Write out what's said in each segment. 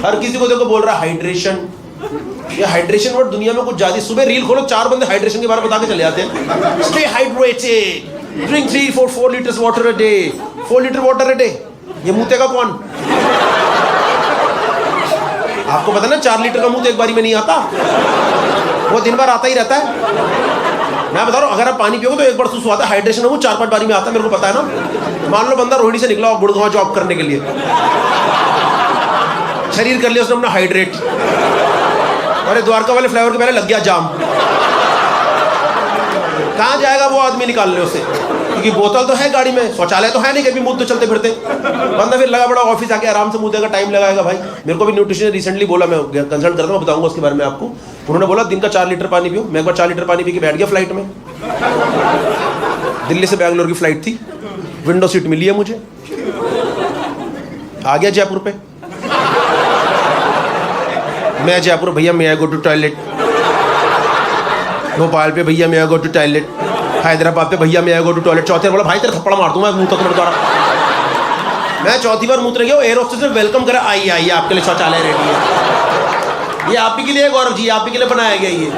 हर किसी को देखो बोल रहा है हाइड्रेशन। ये हाइड्रेशन वर्ड दुनिया में कुछ ज्यादा। सुबह रील खोलो 4 बंदे हाइड्रेशन के बारे में बता के चले जाते हैं। Stay hydrated, drink 3-4 litres water a day. 4 litre water a day, ये मुँह का कौन? आपको पता ना 4 लीटर का मुंह तो एक बारी में नहीं आता, वो दिन भर आता ही रहता है। मैं बता रहा हूँ, अगर आप पानी पियोगे तो एक बार सुसु आता है। हाइड्रेशन है वो 4-5 बारी में आता है, मेरे को पता है ना। मान लो बंदा रोहिणी से निकला और गुड़गांव जॉब करने के लिए, शरीर कर लिया उसने अपना हाइड्रेट, अरे द्वारका वाले फ्लाईओवर के पहले लग गया जाम। कहाँ जाएगा वो आदमी निकालने उसे? क्योंकि बोतल तो है गाड़ी में, शौचालय तो है नहीं, कभी मुंह तो चलते फिरते। बंदा फिर लगा बड़ा ऑफिस आके आराम से मुंह देगा, टाइम लगाएगा। भाई मेरे को भी न्यूट्रिशन रिसेंटली बोला, मैं कंसल्ट करता हूँ, बताऊंगा उसके बारे में आपको। उन्होंने बोला दिन का 4 लीटर पानी पियो। मैं एक बार 4 लीटर पानी पी के बैठ गया फ्लाइट में। दिल्ली से बैंगलोर की फ्लाइट थी, विंडो सीट मिली है मुझे। आ गया जयपुर पे, मैं जयपुर, भैया मैं आई गो टू टॉयलेट। भोपाल पे, भैया मैं आई गो टू टॉयलेट। हैदराबाद पे, भैया मैं आई गो टू टॉयलेट। चौथी बार बोला भाई तेरे थप्पड़ मार दूंगा मुंह तक द्वारा। मैं चौथी बार मुंह गया, एयर होस्टेस ने वेलकम करा, आइए आइए आपके लिए शौचालय रेडी है। ये आप ही के लिए गौरव जी, आप ही के लिए बनाया गया। ये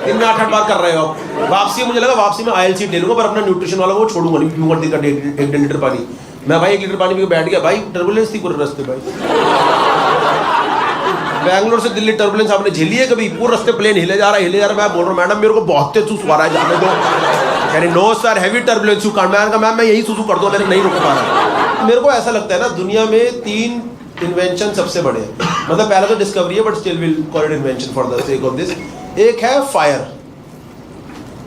दिन में 8-8 बार कर रहे हो आप। वापसी मुझे लगा वापसी में आयल सीट ले लूंगा, पर अपना न्यूट्रिशन वाला वो छोड़ूंगा नहीं, पीऊंगा दिन का 1.5 लीटर पानी। मैं भाई 1 लीटर पानी पी के बैठ गया। भाई टर्बुलेंस थी पूरे रास्ते। भाई बैंगलोर से दिल्ली टर्बुलेंस आपने झेली है कभी? पूरे रास्ते प्लेन हिले जा रहा है। मैं बोल रहा हूँ मैडम मेरे को बहुत तेज सुसु आ रहा है, जाने दो। कह रही no sir heavy turbulence you can't. मैंने कहा मैम मैं यही सुसु कर दूँ, मेरे नहीं रुक पा रहा। मेरे को ऐसा लगता है ना, दुनिया में 3 इन्वेंशन सबसे बड़े हैं। मतलब पहला तो डिस्कवरी है, but still will call it invention for the sake of this. एक है फायर,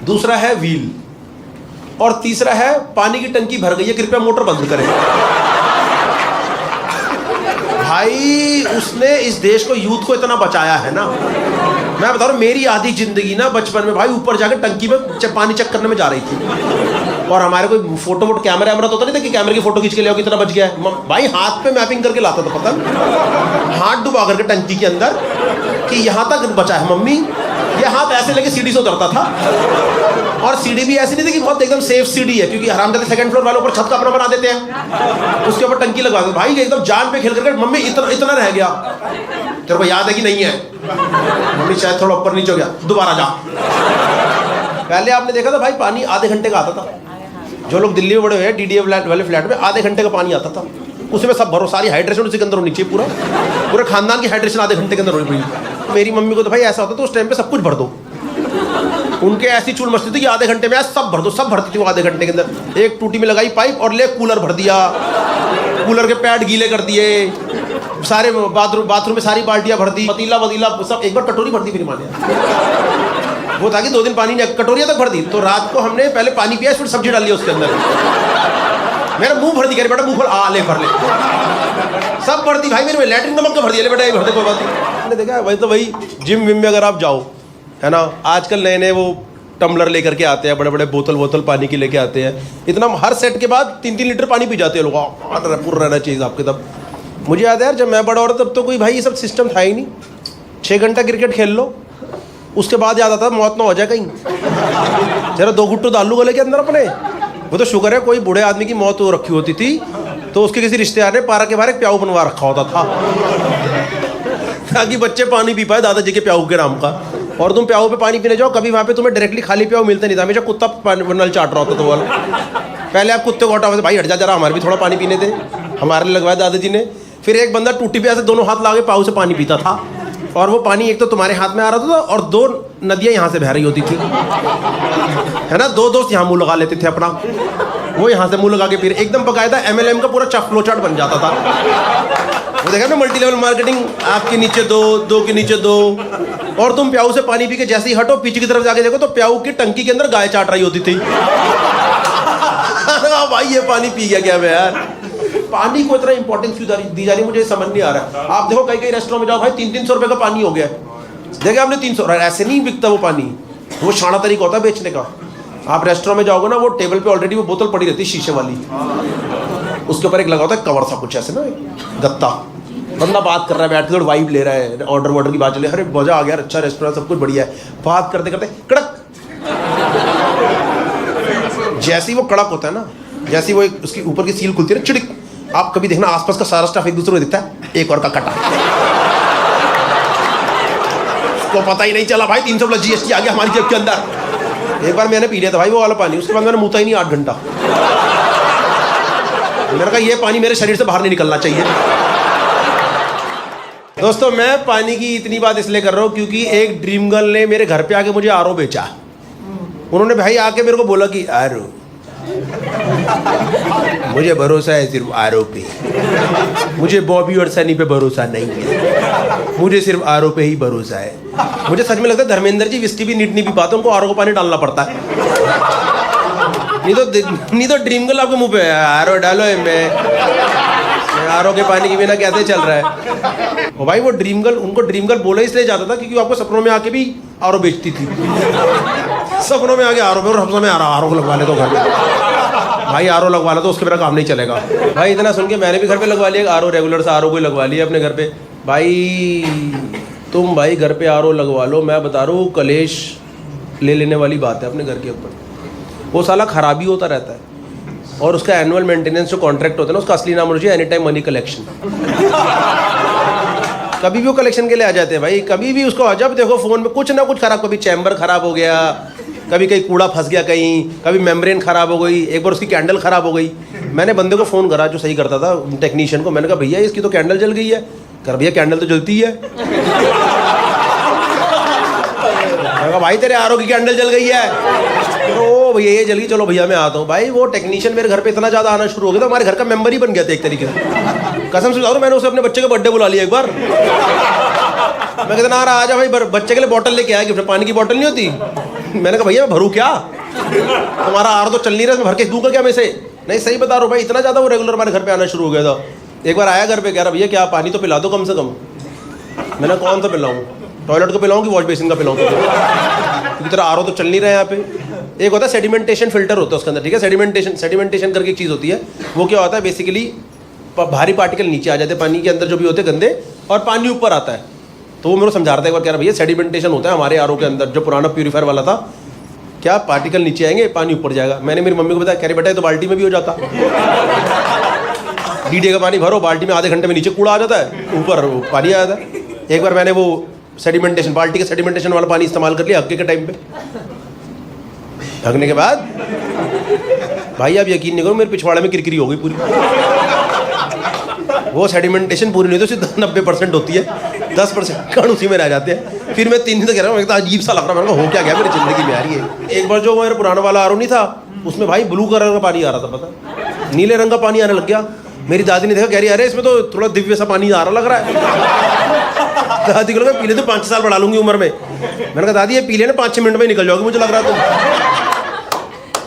दूसरा है व्हील, और तीसरा है पानी की टंकी भर गई है, कृपया मोटर बंद करें। भाई उसने इस देश को, यूथ को इतना बचाया है ना। मैं बता रहा हूँ मेरी आधी जिंदगी ना बचपन में भाई ऊपर जाकर टंकी में पानी चेक करने में जा रही थी। और हमारे कोई फोटो कैमरा तो होता नहीं था कि कैमरे की फोटो खींच के ले आओ कितना बच गया है। भाई हाथ पे मैपिंग करके लाता था, पता, हाथ डुबा करके टंकी के अंदर कि यहाँ तक बचा है मम्मी। ये हाथ ऐसे लेके सीढ़ी से उतरता था, और सीढ़ी भी ऐसी नहीं थी कि बहुत एकदम सेफ सीढ़ी है, क्योंकि हरामजादे 2nd फ्लोर वाले ऊपर छत का अपना बना देते हैं, उसके ऊपर टंकी लगवा देते। भाई एकदम जान पे खेल करके मम्मी इतना रह गया, तेरे को याद है कि नहीं है? मम्मी शायद थोड़ा ऊपर नीचे हो गया, दोबारा जा। पहले आपने देखा था भाई पानी आधे घंटे का आता था। जो लोग दिल्ली में बड़े हुए हैं DDA वाले फ्लैट में, आधे घंटे का पानी आता था। उसमें सब भरो, सारी हाइड्रेशन उसी के अंदर होनी चाहिए। पूरे खानदान की हाइड्रेशन आधे घंटे के अंदर होनी चाहिए। मेरी मम्मी को तो भाई ऐसा होता तो उस टाइम पे सब कुछ भर दो। उनके ऐसी चूल मस्ती थी कि आधे घंटे में सब भर दो, सब भरती थी वो आधे घंटे के अंदर। एक टूटी में लगाई पाइप और ले कूलर भर दिया, कूलर के पैड गीले कर दिए, सारे बाथरूम में सारी बाल्टियां भर दी, पतीला सब। एक बार कटोरी भर दी मेरी माँ ने, वो था कि 2 दिन पानी नहीं, कटोरियां तक भर दी। तो रात को हमने पहले पानी पिया, फिर सब्जी डाल ली उसके अंदर। मेरा मुंह भर दी, कह रही बेटा मुंह खोल, आ ले भर ले, सब भर दी भाई। मेरे लैट्रिन नमक का भर दिया, ले बेटा ये भर दे, कोई बात नहीं। मैंने देखा वही तो भाई जिम विम में अगर आप जाओ है ना, आजकल नए वो टम्बलर लेकर के आते हैं, बड़े बड़े बोतल पानी की लेके आते हैं। इतना हर सेट के बाद 3-3 लीटर पानी पी जाते हैं लोग। पूरा रहना चाहिए आपके। तब मुझे याद है यार, जब मैं बड़ा हो रहा तब तो कोई भाई ये सब सिस्टम था ही नहीं। 6 घंटा क्रिकेट खेल लो, उसके बाद याद आता मौत ना हो जाए कहीं, जरा 2 घुट्टू डाल लूँ गले के अंदर अपने। वो तो शुक्र है कोई बूढ़े आदमी की मौत हो रखी होती थी, तो उसके किसी रिश्तेदार ने पारा के बाहर एक प्याऊ बनवा रखा होता था, ताकि बच्चे पानी पी पाए दादाजी के प्याऊ के नाम का। और तुम प्याऊ पे पानी पीने जाओ, कभी वहाँ पे तुम्हें डायरेक्टली खाली प्याऊ मिलता नहीं था, हमेशा कुत्ता नल चाट रहा होता था। वो पहले आप कुत्ते को हटाओ, भाई हट जा जरा, हमारे भी थोड़ा पानी पीने दे। हमारे लगवाया दादाजी ने। फिर एक बंदा टूटी पे ऐसे दोनों हाथ ला के प्याऊ से पानी पीता था, और वो पानी एक तो तुम्हारे हाथ में आ रहा था और 2 नदियाँ यहाँ से बह रही होती थी, है ना। 2 दोस्त यहाँ मुँह लगा लेते थे अपना, वो यहाँ से मुँह लगा के फिर एकदम बकायदा MLM का पूरा फ्लो चार्ट बन जाता था। वो देखा ना, मल्टी लेवल मार्केटिंग, आपके नीचे 2 के नीचे 2। और तुम प्याऊ से पानी पी के जैसे ही हटो, पीछे की तरफ जाके देखो तो प्याऊ की टंकी के अंदर गाय चाट रही होती थी। भाई ये पानी पी गया क्या मैं यार? पानी को इतना इंपॉर्टेंस क्यों दी जा रही मुझे समझ नहीं आ रहा है। आप देखो कई रेस्टोरेंट में जाओ भाई, 300-300 रुपए का पानी हो गया। देखा आपने 300, ऐसे नहीं बिकता वो पानी, वो शाना तरीका होता है बेचने का। आप रेस्टोरेंट में जाओगे ना, वो टेबल पे ऑलरेडी वो बोतल पड़ी रहती है शीशे वाली, उसके ऊपर एक लगा होता है कवर सा कुछ ऐसे ना, गत्ता। बंदा बात कर रहा है बैठ के, वाइब ले रहा है, ऑर्डर की बात चले, अरे मजा आ गया, अच्छा रेस्टोरेंट, सब कुछ बढ़िया है। बात करते करते कड़क, जैसी वो कड़क होता है ना, जैसी वो उसकी ऊपर की सील खुलती है ना, चिड़िक। आप कभी देखना आसपास का सारा स्टाफ एक दूसरे को दिखता है, एक और का कटा। उसको पता ही नहीं चला भाई, 300 प्लस GST आ गया हमारी जेब के अंदर। एक बार मैंने पी लिया था भाई वो वाला पानी, उसके बाद मैंने मुता ही नहीं 8 घंटा। मैंने कहा ये पानी मेरे शरीर से बाहर नहीं निकलना चाहिए। दोस्तों मैं पानी की इतनी बात इसलिए कर रहा हूँ क्योंकि एक ड्रीम गर्ल ने मेरे घर पे आके मुझे RO बेचा। उन्होंने भाई आके मेरे को बोला कि RO, मुझे भरोसा है सिर्फ RO पे, मुझे बॉबी और सनी पे भरोसा नहीं है, मुझे सिर्फ RO पे ही भरोसा है। मुझे सच में लगता है धर्मेंद्र जी विस्की भी नीट नहीं पी पाते, उनको RO को पानी डालना पड़ता है। नहीं तो ड्रीम गर्ल आपके मुंह पे RO डालो, मैं RO के पानी के बिना कैसे चल रहा है। और भाई वो ड्रीम गर्ल, उनको ड्रीम गर्ल बोला इसलिए जाता था क्योंकि आपको सपनों में आके भी RO बेचती थी। सपनों में आके RO पे, और सपनों में RO को लगवा ले तो घर में भाई RO लगवा लो तो उसके बिना काम नहीं चलेगा। भाई इतना सुन के मैंने भी घर पे लगवा लिया RO, रेगुलर सा RO कोई लगवा लिया अपने घर पे। भाई तुम भाई घर पे RO लगवा लो, मैं बता रहा हूँ कलेश ले लेने वाली बात है अपने घर के ऊपर। वो साला खराबी होता रहता है और उसका एनुअल मेंटेनेंस जो कॉन्ट्रैक्ट होता है ना, उसका असली नाम होना चाहिए एनी टाइम मनी कलेक्शन। कभी भी वो कलेक्शन के लिए आ जाते हैं भाई, कभी भी उसको जब देखो फ़ोन में कुछ ना कुछ खराब, कभी चैम्बर खराब हो गया, कभी कहीं कूड़ा फंस गया, कहीं कभी मेम्ब्रेन खराब हो गई, एक बार उसकी कैंडल खराब हो गई। मैंने बंदे को फ़ोन करा जो सही करता था, टेक्नीशियन को, मैंने कहा भैया इसकी तो कैंडल जल गई है। कर भैया कैंडल तो जलती है। मैंने कहा भाई तेरे RO की कैंडल जल गई है। ओ भैया ये जल गई, चलो भैया मैं आता हूँ। भाई वो टेक्नीशियन मेरे घर पे इतना ज़्यादा आना शुरू हो गया था, हमारे घर का मेंबर ही बन गया था एक तरीके से। कसम से बता रहा हूँ, मैंने उसे अपने बच्चे का बर्थडे बुला लिया एक बार। मैं कहता ना आ जा भाई, बच्चे के लिए बॉटल लेके आया, गिफ्ट पानी की बॉटल नहीं होती। मैंने कहा भैया मैं भरूँ क्या, तुम्हारा RO तो चल नहीं रहा, मैं भर के दूंगा क्या मैं से। नहीं सही बता रहा हूँ भाई, इतना ज़्यादा वो रेगुलर हमारे घर पे आना शुरू हो गया था। एक बार आया घर पे, कह रहा भैया क्या पानी तो पिला दो कम से कम। मैंने कौन सा पिलाऊँ, टॉयलेट को पिलाऊँ कि वॉश बेसिन का पिलाऊँ, क्योंकि तेरा RO तो चल नहीं रहा है यहाँ पे। एक होता है सेडिमेंटेशन फिल्टर होता है उसके अंदर, ठीक है। सेडिमेंटेशन करके एक चीज़ होती है, वो क्या होता है बेसिकली भारी पार्टिकल नीचे आ जाते हैं पानी के अंदर जो भी होते हैं गंदे, और पानी ऊपर आता है। तो वो मेरे को समझा रहा था एक बार, कह रहा भैया सेडिमेंटेशन होता है हमारे RO के अंदर, जो पुराना प्यूरीफायर वाला था, क्या पार्टिकल नीचे आएंगे पानी ऊपर जाएगा। मैंने मेरी मम्मी को बताया, कह रही बेटा तो बाल्टी में भी हो जाता। DDA का पानी भरो, बाल्टी में आधे घंटे में नीचे कूड़ा आ जाता है, ऊपर पानी आ जाता है। एक बार मैंने वो सेडिमेंटेशन, बाल्टी के सेडिमेंटेशन वाला पानी इस्तेमाल कर लिया हक्के के टाइम पे। हकने के बाद भाई आप यकीन नहीं करो, मेरे पिछवाड़े में किरकिरी हो गई पूरी। वो सेडिमेंटेशन पूरी नहीं तो सिर्फ 90% होती है, 10% कण उसी में रह जाते हैं। फिर मैं 3 दिन तक कह रहा हूँ, अजीब सा लग रहा है, मैंने कहा हो क्या गया मेरी ज़िंदगी में आ रही है। एक बार जो मेरा पुराना वाला RO नहीं था, उसमें भाई ब्लू कलर का पानी आ रहा था, पता नीले रंग का पानी आने लग गया। मेरी दादी ने देखा, कह रही अरे इसमें तो थोड़ा दिव्य सा पानी आ रहा लग रहा है। दादी को लगा पी ले तो 5 साल बढ़ा लूंगी उम्र में। मैंने कहा दादी ये पी लेना 5-6 मिनट में निकल जाओगे मुझे लग रहा था।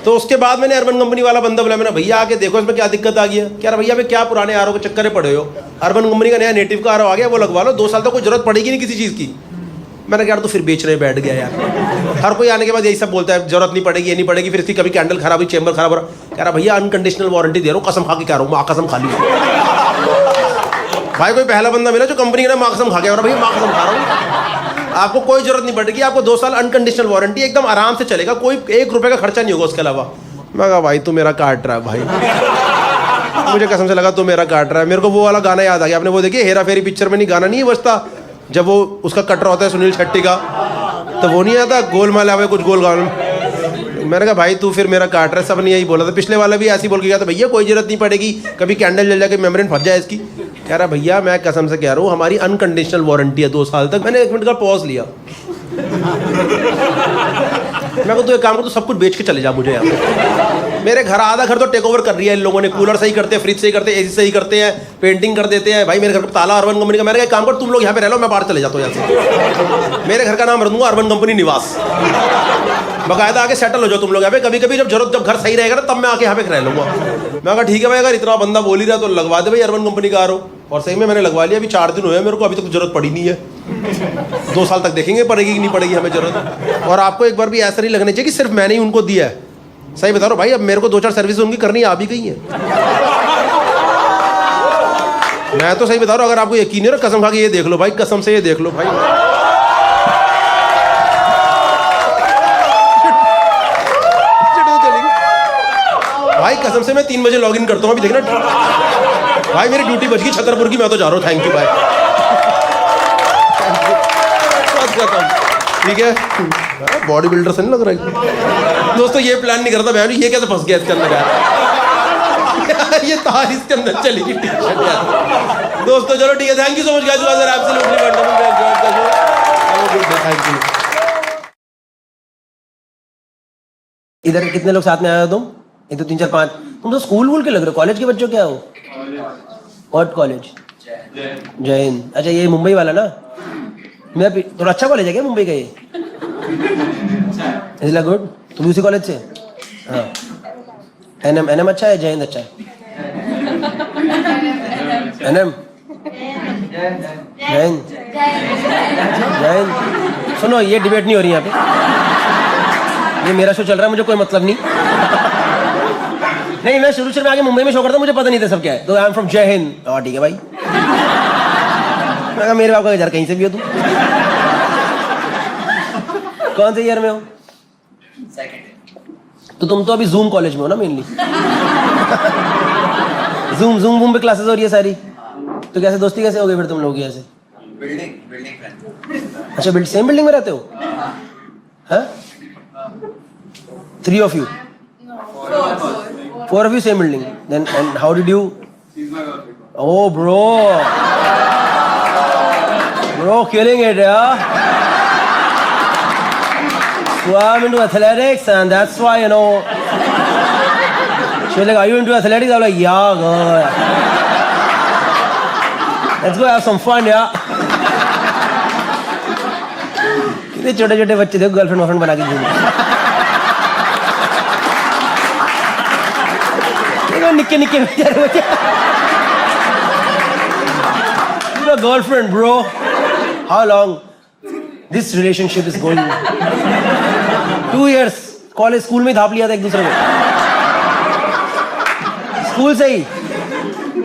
तो उसके बाद मैंने अर्बन कंपनी वाला बंदा बोला, मैंने भैया आके देखो इसमें क्या दिक्कत आ गई है। कह रहा भैया मैं क्या पुराने RO के चक्कर में पड़े हो, अर्बन कंपनी का नया नेटिव का RO आ गया, वो लगवा लो, 2 साल तक कोई जरूरत पड़ेगी नहीं किसी चीज़ की। मैंने कहा तो फिर बेचने बैठ गया यार। हर कोई आने के बाद यही सब बोलता है, जरूरत नहीं पड़ेगी, ये नहीं पड़ेगी, फिर इसकी कभी कैंडल खराब हुई, चेंबर खराब हो रहा। कह रहा भैया अनकंडीशनल वारंटी दे रहा हूँ, कसम खा के कह रहा हूँ, माँ कसम खा ली। भाई कोई पहला बंदा मिला जो कंपनी का माँ कसम खा गया, भैया माँ कसम खा रहा हूँ, आपको कोई जरूरत नहीं पड़ेगी, आपको 2 साल अनकंडीशनल वारंटी, एकदम आराम से चलेगा, कोई 1 रुपये का खर्चा नहीं होगा उसके अलावा। मैं कहा भाई तू मेरा काट रहा है भाई, मुझे कसम से लगा तू मेरा काट रहा है। मेरे को वो वाला गाना याद आ गया, आपने वो देखिए हेरा फेरी पिक्चर में नहीं गाना नहीं बजता, जब वो उसका कटर होता है सुनील शेट्टी का, तो वो नहीं आता गोलमाल आवे कुछ गोल गाल। मैंने कहा भाई तू फिर मेरा काट रहा है, सब ने यही बोला था। पिछले वाला भी ऐसे ही बोल के गया था, भैया कोई जरूरत नहीं पड़ेगी, कभी कैंडल जल जाके मेम्ब्रेन फंस जाए इसकी। कह रहा भैया मैं कसम से कह रहा हूँ हमारी अनकंडीशनल वारंटी है 2 साल तक। मैंने 1 मिनट का पॉज लिया, मैं तो एक काम कर, तो सब कुछ बेच के चले जा मुझे यहाँ पे। मेरे घर आधा घर तो टेक ओवर कर रही है इन लोगों ने, कूलर सही करते हैं, फ्रिज सही करते हैं, AC सही करते हैं, पेंटिंग कर देते हैं। भाई मेरे घर का ताला अर्बन कंपनी का। मैंने कहा एक काम कर तुम लोग यहाँ पे रह लो, मैं बाहर चले जाता हूँ यहाँ से। मेरे घर का नाम रख दूंगा अर्बन कंपनी निवास, बाकायदा आके सेटल हो जाओ तुम लोग यहाँ पे। कभी कभी जब घर सही रहेगा ना तब मैं आके यहाँ पे रह लूंगा। मैं कहा ठीक है भाई, अगर इतना बंदा बोल ही रहा तो लगवा दे भाई अर्बन कंपनी का RO। और सही में मैंने लगवा लिया, अभी 4 दिन हुए मेरे को, अभी तक जरूरत पड़ी नहीं है। 2 साल तक देखेंगे पड़ेगी कि नहीं पड़ेगी हमें जरूरत। और आपको एक बार भी ऐसा नहीं लगना चाहिए कि सिर्फ मैंने ही उनको दिया है। सही बता रहा हूँ भाई, अब मेरे को 2-4 सर्विस उनकी करनी आ भी गई है। मैं तो सही बता रहा हूँ, अगर आपको यकीन नहीं हो कसम खा के ये देख लो भाई, कसम से ये देख लो भाई। भाई कसम से मैं 3 बजे लॉगिन करता हूँ, अभी देखना भाई मेरी ड्यूटी बच गई छतरपुर की, मैं तो जा रहा हूँ। थैंक यू भाई। का कम, ठीक है। बॉडी बिल्डर से नहीं लग रहा है दोस्तों, ये प्लान नहीं करता मैं, ये कैसे फंस गया इसके अंदर यार ये तार इसके अंदर चली गई टी-शर्ट यार। दोस्तों चलो ठीक है, thank you so much guys, you are absolutely wonderful, thank you. इधर कितने लोग साथ में आए हो तुम? एक तो 3 4 5, तुम तो स्कूल वूल के लग रहे हो, कॉलेज के बच्चों क्या हो? What college? जय हिंद। अच्छा ये मुंबई वाला ना, मैं थोड़ा अच्छा कॉलेज है क्या मुंबई का ये? इज लाइक गुड, तुम उसी कॉलेज से? हाँ, एनएम अच्छा है, जय हिंद अच्छा है? एनएम जय हिंद, जय हिंद। सुनो ये डिबेट नहीं हो रही यहाँ पे, ये मेरा शो चल रहा है, मुझे कोई मतलब नहीं। नहीं मैं शुरू में आगे मुंबई में शो करता, मुझे पता नहीं था सब क्या है, तो आई एम फ्रॉम जय हिंद। और ठीक है भाई, मैं कहा मेरे बाप का घर कहीं से भी हो तुम। कौन से ईयर में हो? तो तुम तो अभी जूम कॉलेज में हो ना मेनली। जूम बूम पे क्लासेस हो रही है सारी, तो कैसे दोस्ती कैसे हो गई फिर तुम लोग की ऐसे? बिल्डिंग। अच्छा सेम बिल्डिंग में रहते हो? हाँ 3 of you? 4 of you same building. Then and how did you? Oh bro, killing it, yeah. So I'm into athletics, and that's why you know. She was like, "Are you into athletics?" I was like, "Yeah, girl. Let's go have some fun, yeah." कितने छोटे-छोटे बच्चे देखो girlfriend वर्लफ्रेंड बना के घूमते। निक्के बच्चे। Your girlfriend, bro. How long this relationship is going? 2 years. College school में धाप लिया था एक दूसरे को, स्कूल से ही।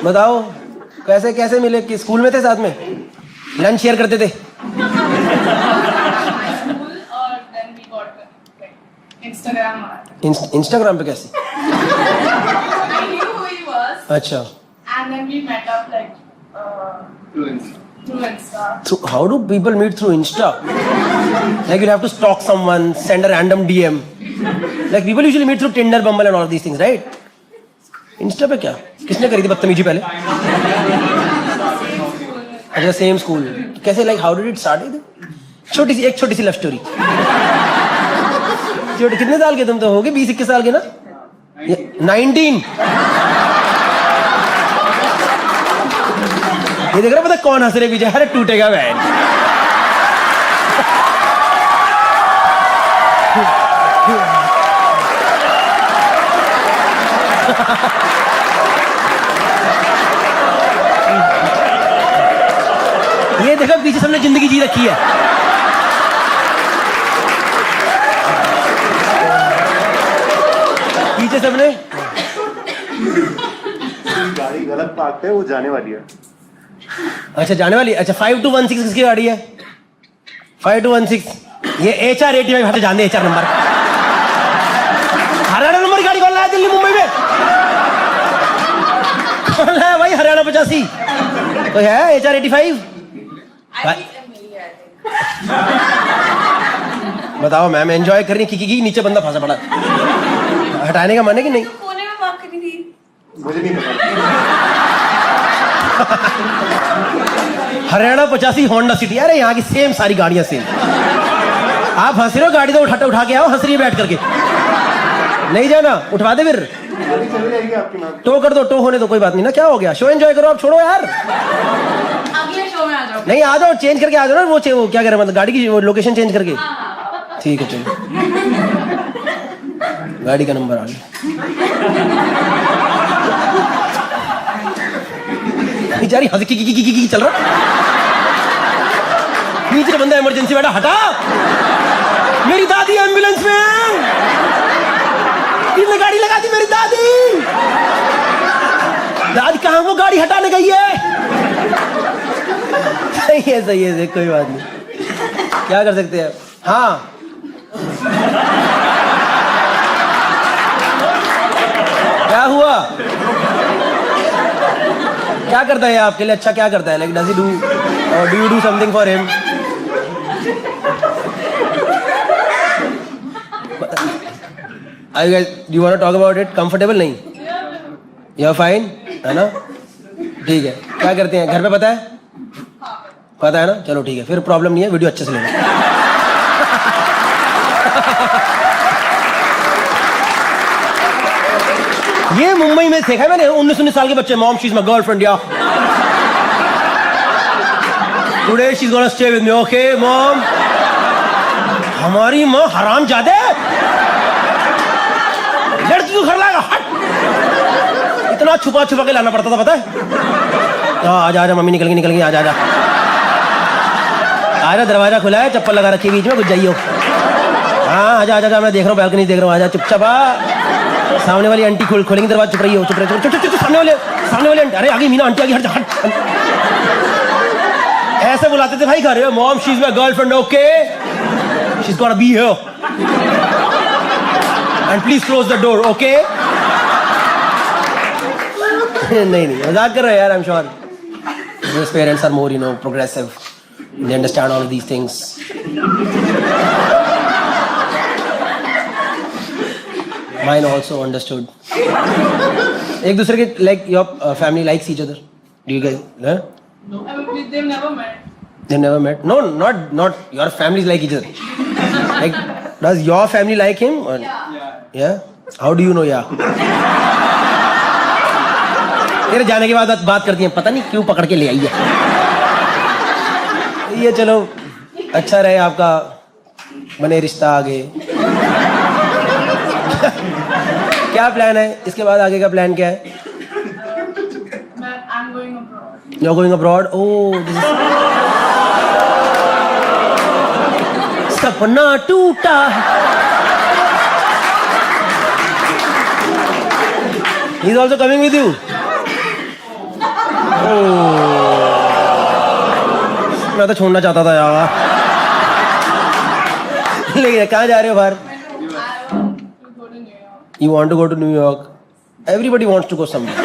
बताओ कैसे कैसे मिले? कि स्कूल में थे साथ में, लंच शेयर करते थे? इंस्टाग्राम पे कैसे? अच्छा। And then we met up like through Insta. So how do people meet through Insta? Like you have to stalk someone, send a random DM. Like people usually meet through Tinder, Bumble and all of these things, right? Insta पे क्या? किसने करी थी बदतमीजी पहले? अच्छा same school. कैसे like how did it start? एक छोटी सी लव स्टोरी। कितने साल के तुम तो होगे? 20-21 साल के ना? 19। ये देख रहा पता कौन हंस रहे पीछे? अरे टूटेगा वैन। ये देखो पीछे सबने जिंदगी जी रखी है। पीछे सबने गाड़ी गलत पार्क है, वो जाने वाली है। अच्छा जाने वाली। अच्छा 5216 किसकी गाड़ी है? 5216 ये HR85 हटे जाने HR नंबर। हरियाणा नंबर गाड़ी कौन लाया दिल्ली मुंबई में? कौन लाया भाई? हरियाणा 85 कोई है? HR85 बताओ मैम एंजॉय कर रही है की नीचे बंदा फंसा पड़ा, हटाने का मन है कि नहीं? कोने में बात करी थी, मुझे नहीं पता। Haryana 85 Honda city. अरे यहाँ की सेम सारी गाड़ियां सेम। आप हंस रहे हो, गाड़ी तो उठा के आओ, हंस रही है बैठ करके। नहीं जाना, उठवा दे फिर। चली जाएगी आपकी मैम। टो कर दो, टो होने दो, कोई बात नहीं ना। क्या हो गया? शो एंजॉय करो आप, छोड़ो यार। अगले शो में आ जाओ। नहीं आ जाओ, चेंज करके आ जाओ ना। वो क्या कह रहे मतलब गाड़ी की लोकेशन चेंज करके? ठीक है चलो। गाड़ी का नंबर आ गया। बेचारी हंस की चल रहा। नीचे बंदा इमरजेंसी बैठा, हटा। मेरी दादी एम्बुलेंस में, किसने गाड़ी लगा दी? मेरी दादी। दादी कहाँ? वो गाड़ी हटाने गई है। सही है कोई बात नहीं, क्या कर सकते हैं। हाँ क्या हुआ? क्या करता है आपके लिए? अच्छा क्या करता है? Like do you do something for him? Are you guys, do you want to talk about it? Comfortable नहीं? You're fine, है ना? ठीक है. क्या करते हैं? घर पे पता है? पता है ना? चलो ठीक है. फिर प्रॉब्लम नहीं है. वीडियो अच्छे से लेना. ये मुंबई में देखा है मैंने 19 साल के बच्चे. Mom she is my girlfriend या today she is gonna stay with me. Okay mom. हमारी माँ हरामजादे. लड़की को घर लाएगा. हट. इतना छुपा छुपा के लाना पड़ता था पता है. आजा आजा मम्मी निकल गई. आजा आजा आजा. दरवाजा खुला है. चप्पल लगा रखी बीच में. घुस जाइयो. हाँ आजा आजा. मैं देख रहा हूँ बैल्कनी देख रहा हूँ. आजा चुपचाप. सामने वाली आंटी खोलेंगे दरवाजा. चुप रही हो. चुप सामने वाले आंटी. अरे आगे मीना आंटी आगे. हट. ऐसे बुलाते थे भाई घर. Mom she is my girlfriend. Okay she is gonna be here and please close the door. Okay नहीं मजाक कर रहे हैं यार. I am sure this parents are more progressive. They understand all these things. Mine also understood. एक दूसरे के like your family likes each other. Do you guys? Huh? No. They've never met. They never met. No, not your families like each other. Like, does your family like him? Or? Yeah. How do you know? Yeah. तेरे जाने के बाद बात करती हैं. पता नहीं क्यों पकड़ के ले आई है. ये चलो अच्छा रहे आपका. बने रिश्ता आगे. क्या प्लान है इसके बाद? आगे का प्लान क्या है? I'm going abroad. You're going abroad? Oh, this is... सपना टूटा. He's also coming with you. Oh. मैं तो छोड़ना चाहता था यार. लेकिन कहाँ जा रहे हो बाहर? You want to go to New York? Everybody wants to go somewhere,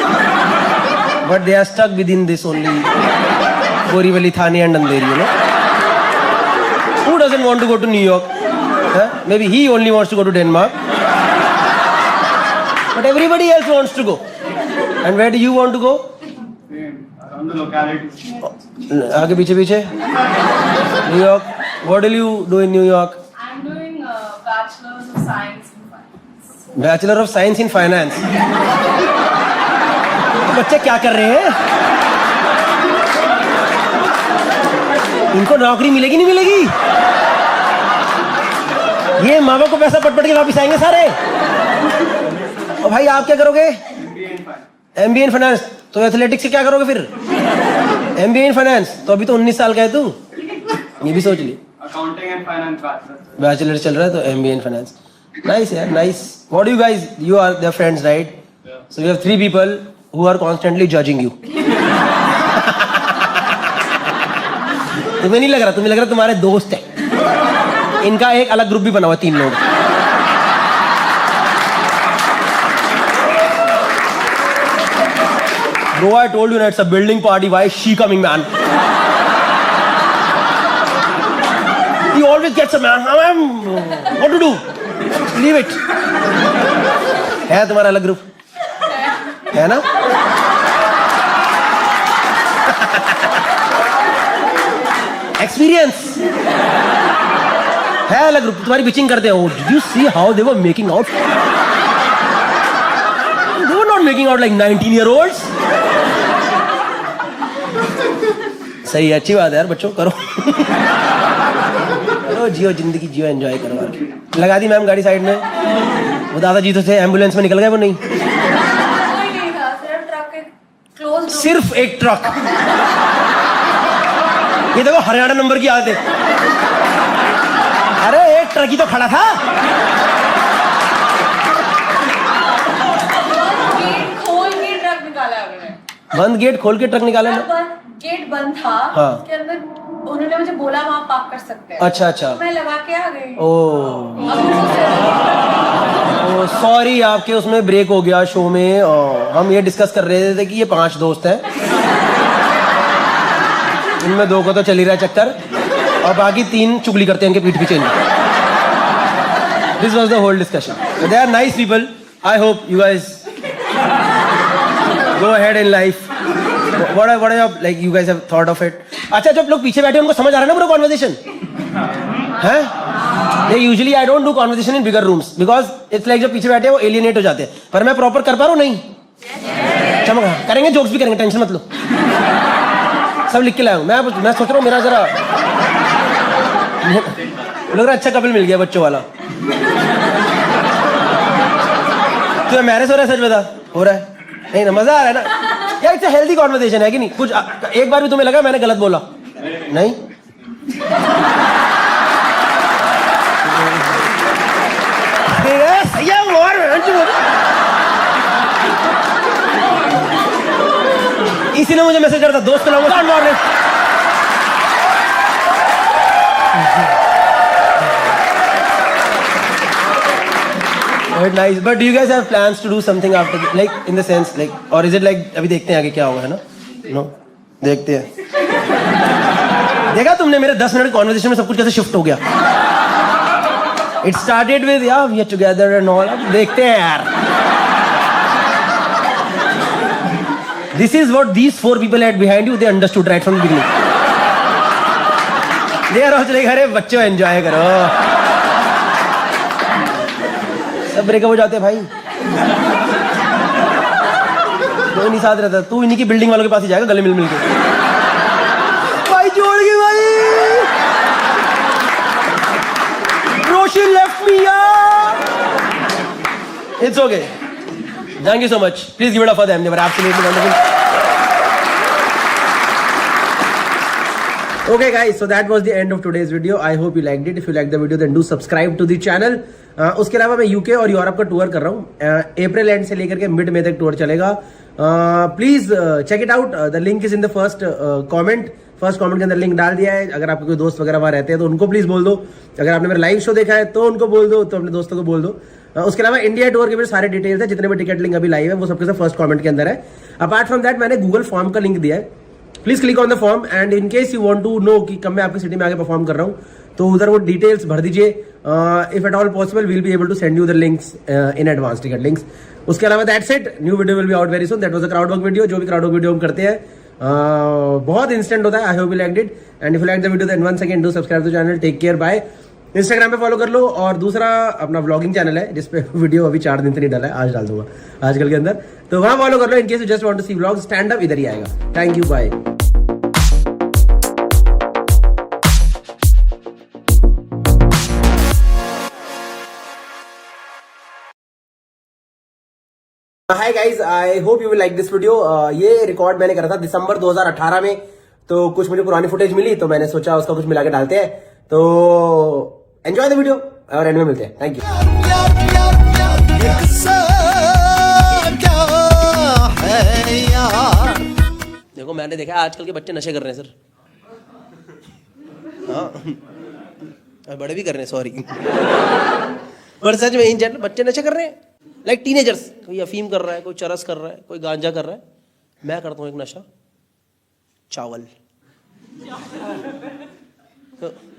but they are stuck within this only Borivali, Thane, and Andheri. You know, who doesn't want to go to New York? Huh? Maybe he only wants to go to Denmark, but everybody else wants to go. And where do you want to go? Around the locality. आगे पीछे पीछे. New York. What will you do in New York? I'm doing a Bachelor's of Science in Finance. Bachelor of Science in Finance. बच्चे क्या कर रहे हैं? इनको नौकरी मिलेगी नहीं मिलेगी? ये माँ बाप को पैसा पट के वापिस आएंगे सारे. और भाई आप क्या करोगे? MBA in Finance. तो एथलेटिक्स से क्या करोगे फिर? MBA in Finance. तो अभी तो 19 साल का है तू. ये भी सोच ली. Accounting and Finance बैचलर चल रहा है तो MBA in Finance. Nice यार, nice. What do you guys? You are their friends, right? Yeah. So we have 3 people who are constantly judging you. तुम्हें नहीं लग रहा? तुम्हें लग रहा तुम्हारे दोस्त हैं. इनका एक अलग ग्रुप भी बना हुआ 3 लोग. Bro, I told you, it's a building party. Why is she coming, man? He always gets a man. What to do? Leave it. है तुम्हारा अलग ग्रुप? है ना? एक्सपीरियंस है अलग ग्रुप. तुम्हारी पिचिंग करते हो. Did you see how they were making out? They were not making out like 19-year-olds. सही है, अच्छी बात है यार. बच्चों करो करो, जियो जिंदगी जियो, एंजॉय करो. लगा दी मैम गाड़ी साइड में. वो दादाजी तो थे, एम्बुलेंस में निकल गए. वो नहीं, कोई नहीं था, सिर्फ ट्रक के क्लोज. सिर्फ एक ट्रक. ये देखो हरियाणा नंबर की आदत है. अरे एक ट्रक ही तो खड़ा था. गेट खोल के ट्रक निकाला उन्होंने. बंद गेट खोल के ट्रक निकाले ना. गेट बंद था. हाँ. उसके अंदर उन्होंने मुझे बोला वहाँ पार्क कर सकते हैं. अच्छा अच्छा. मैं लगा के आ गई. ओ सॉरी, आपके उसमें ब्रेक हो गया शो में. हम ये डिस्कस कर रहे थे कि ये 5 दोस्त हैं, इनमें 2 को तो चल ही रहा है चक्कर. और बाकी 3 चुगली करते हैं इनके पीठ पीछे। This was the whole discussion. They are nice people. I hope you guys go ahead in life. What are your, like, you guys have thought of it? अच्छा, जब लोग पीछे बैठे उनको समझ आ रहा है ना पूरा कॉन्वर्सेशन है? They usually I don't do conversation in bigger rooms because it's like जब पीछे बैठे वो alienate हो जाते हैं, पर मैं प्रॉपर कर पा रहा हूँ नहीं? चमक करेंगे, जोक्स भी करेंगे, टेंशन मत लो, सब लिख के लाया हूँ। मैं सोच रहा हूँ मेरा जरा लग रहा अच्छा कपल मिल गया बच्चों वाला। तो मैरिज हो रहा है, सच बता, हो रहा है? नहीं ना, मजा आ रहा है ना यार, इट्स अ हेल्दी कॉन्वर्सेशन है कि नहीं? कुछ एक बार भी तुम्हें लगा मैंने गलत बोला? नहीं? इसी ने मुझे मैसेज करता, दोस्त लाऊंगा nice. But do you guys have plans to do something after, like in the sense, like, or is it like अभी देखते हैं आगे क्या होगा, है ना? No, देखते हैं। देखा तुमने मेरे 10 मिनट कॉन्वर्सेशन में सब कुछ कैसे शिफ्ट हो गया? It started with yeah we are together and all. अब देखते हैं यार। This is what these 4 people had behind you. They understood right from the beginning. They are also like अरे बच्चों एंजॉय करो। सब ब्रेकअप हो जाते हैं भाई, कोई नहीं साथ रहता। तू इन्हीं की बिल्डिंग वालों के पास ही जाएगा गले मिल के। भाई जोड़ के भाई, रोशी लेफ्ट मी यार। It's okay, thank you so much, please give it up for them, they were absolutely wonderful. Okay guys, so that was the end of today's video. I hope you liked it. If you liked the video then do subscribe to the channel. उसके अलावा मैं UK और Europe का tour कर रहा हूँ। अप्रैल and से लेकर के मिड मई तक टूर चलेगा। Please check it out, the link is in the first comment के अंदर लिंक डाल दिया है। अगर आपके कोई दोस्त वगैरह वहाँ रहते हैं तो उनको प्लीज बोल दो। अगर आपने मेरा लाइव शो देखा है तो उनको बोल दो, तो अपने दोस्तों को बोल दो। उसके अलावा इंडिया टूर के भी सारे डिटेल्स है, जितने भी टिकट लिंक अभी लाइव है वो सबके सब फर्स्ट कमेंट के अंदर है। अपार्ट फ्रॉम दैट मैंने गूगल फॉर्म का लिंक दिया है, please click on the form and in case you want to know कि कब मैं आपकी सिटी में आगे परफॉर्म कर रहा हूँ तो उधर वो डिटेल्स भर दीजिए। If at all possible we'll be able to send you the links in advance, ticket links. उसके अलावा that's it, new video will be out very soon. That was a crowd work video. जो भी crowd work video हम करते हैं बहुत instant होता है। I hope you liked it and if you like the video then once again do subscribe to channel. Take care, bye. Instagram पे follow कर लो, और दूसरा अपना व्लॉगिंग चैनल है जिसपे वीडियो अभी 4 दिन से नहीं डाला है, आज डाल दूंगा आजकल के अंदर, तो वहां फॉलो कर लो। In case you just want to see vlog, stand up इधर ही आएगा। Thank you, bye. Hi guys, I hope you will like this video. ये रिकॉर्ड मैंने करा था दिसंबर 2018 में, तो कुछ मुझे पुरानी फुटेज मिली तो मैंने सोचा उसका कुछ मिला के डालते हैं। तो एंजॉय द वीडियो और एंड में मिलते हैं। Thank you. देखो मैंने देखा आजकल के बच्चे नशे कर रहे हैं सर। हाँ, बड़े भी कर रहे हैं, सॉरी, पर सच में इन जनरल बच्चे नशे कर रहे हैं, लाइक टीनेजर्स। कोई अफीम कर रहा है, कोई चरस कर रहा है, कोई गांजा कर रहा है। मैं करता हूँ एक नशा, चावल।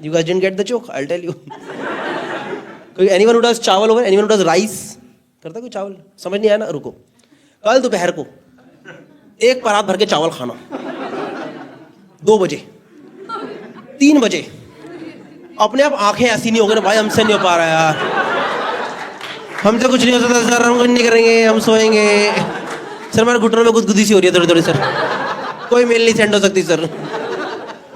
You guys didn't get the joke? I'll tell you. कोई anyone who does चावल होगा, anyone who does rice करता है कोई चावल? समझ नहीं आया ना? रुको, कल दोपहर को एक परात भर के चावल खाना, 2 बजे 3 बजे अपने आप आंखें ऐसी नहीं हो गई ना भाई, हमसे नहीं हो पा रहा यार, हमसे कुछ नहीं हो सकता सर, हम कुछ नहीं करेंगे, हम सोएंगे सर, हमारे घुटनों में गुदगुदी सी हो रही है थोड़ी थोड़ी सर, कोई मेल नहीं सेंड हो सकती sir.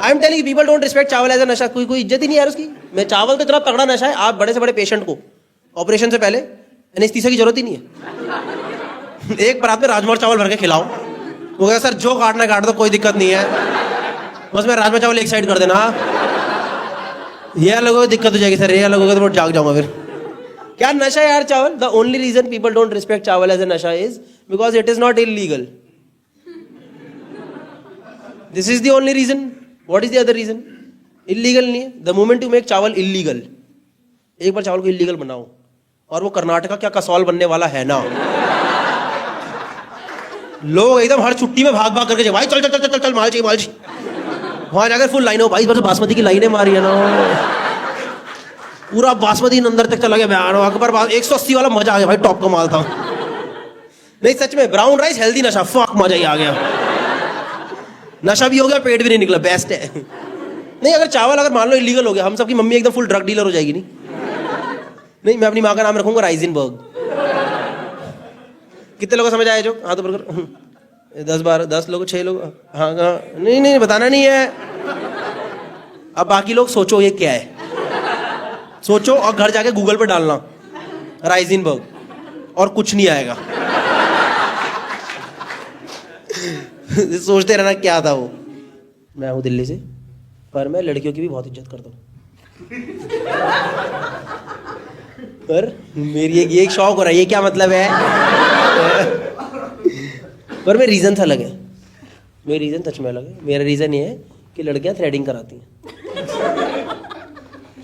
I am telling people don't respect chawal as a नशा। कोई इज्जत ही नहीं यार उसकी। मैं चावल तो इतना तगड़ा नशा है, आप बड़े से बड़े पेशेंट को ऑपरेशन से पहले एनेस्थीसिया की जरूरत ही नहीं है। एक परात में राजमा चावल भर के खिलाओ, वो कहेगा सर जो काटना काट दो, कोई दिक्कत नहीं है, बस मैं राजमा चावल एक साइड कर देना। ये लोगों को दिक्कत हो जाएगी सर, ये लोगों को तो जाग जाऊंगा फिर। क्या नशा है यार चावल? The only reason people don't respect chawal as a nasha is because it is not illegal. This is the only reason. What is the other reason? Illegal नहीं है। The moment you make chawal illegal, एक बार चावल को इलीगल बनाओ, और वो कर्नाटका क्या कसौल बनने वाला है ना, लोग एकदम हर छुट्टी में भाग भाग करके भाई चल चल चल चल चल माल चाहिए माल चाहिए। वहां जाकर फुल लाइन हो भाई, बस बासमती की लाइनें मारी है ना, पूरा बासमती अंदर तक चला गया। बयान अकबर 180 वाला मजा आ गया भाई, टॉप का माल था। नहीं सच में, ब्राउन राइस हेल्दी नशा, फक मजा ही आ गया। नशा भी हो गया, पेट भी नहीं निकला, बेस्ट है। नहीं अगर चावल अगर मान लो इलीगल हो गया, हम सबकी मम्मी एकदम फुल ड्रग डीलर हो जाएगी। नहीं मैं अपनी माँ का नाम रखूंगा राइजनबर्ग। कितने लोगों को समझ आया जो हाथ ऊपर कर? 10 लोग, 6 लोग, हाँ हाँ, नहीं बताना नहीं है। अब बाकी लोग सोचो ये क्या है, सोचो और घर जाके गूगल पे डालना राइजनबर्ग और कुछ नहीं आएगा। सोचते रहना क्या था वो। मैं हूँ दिल्ली से, पर मैं लड़कियों की भी बहुत इज्जत करता हूँ। पर मेरी एक शौक हो रहा है, ये क्या मतलब है? पर मेरा रीज़न था अलग है, मेरा रीज़न सच में अलग है। मेरा रीज़न ये है कि लड़कियां थ्रेडिंग कराती हैं।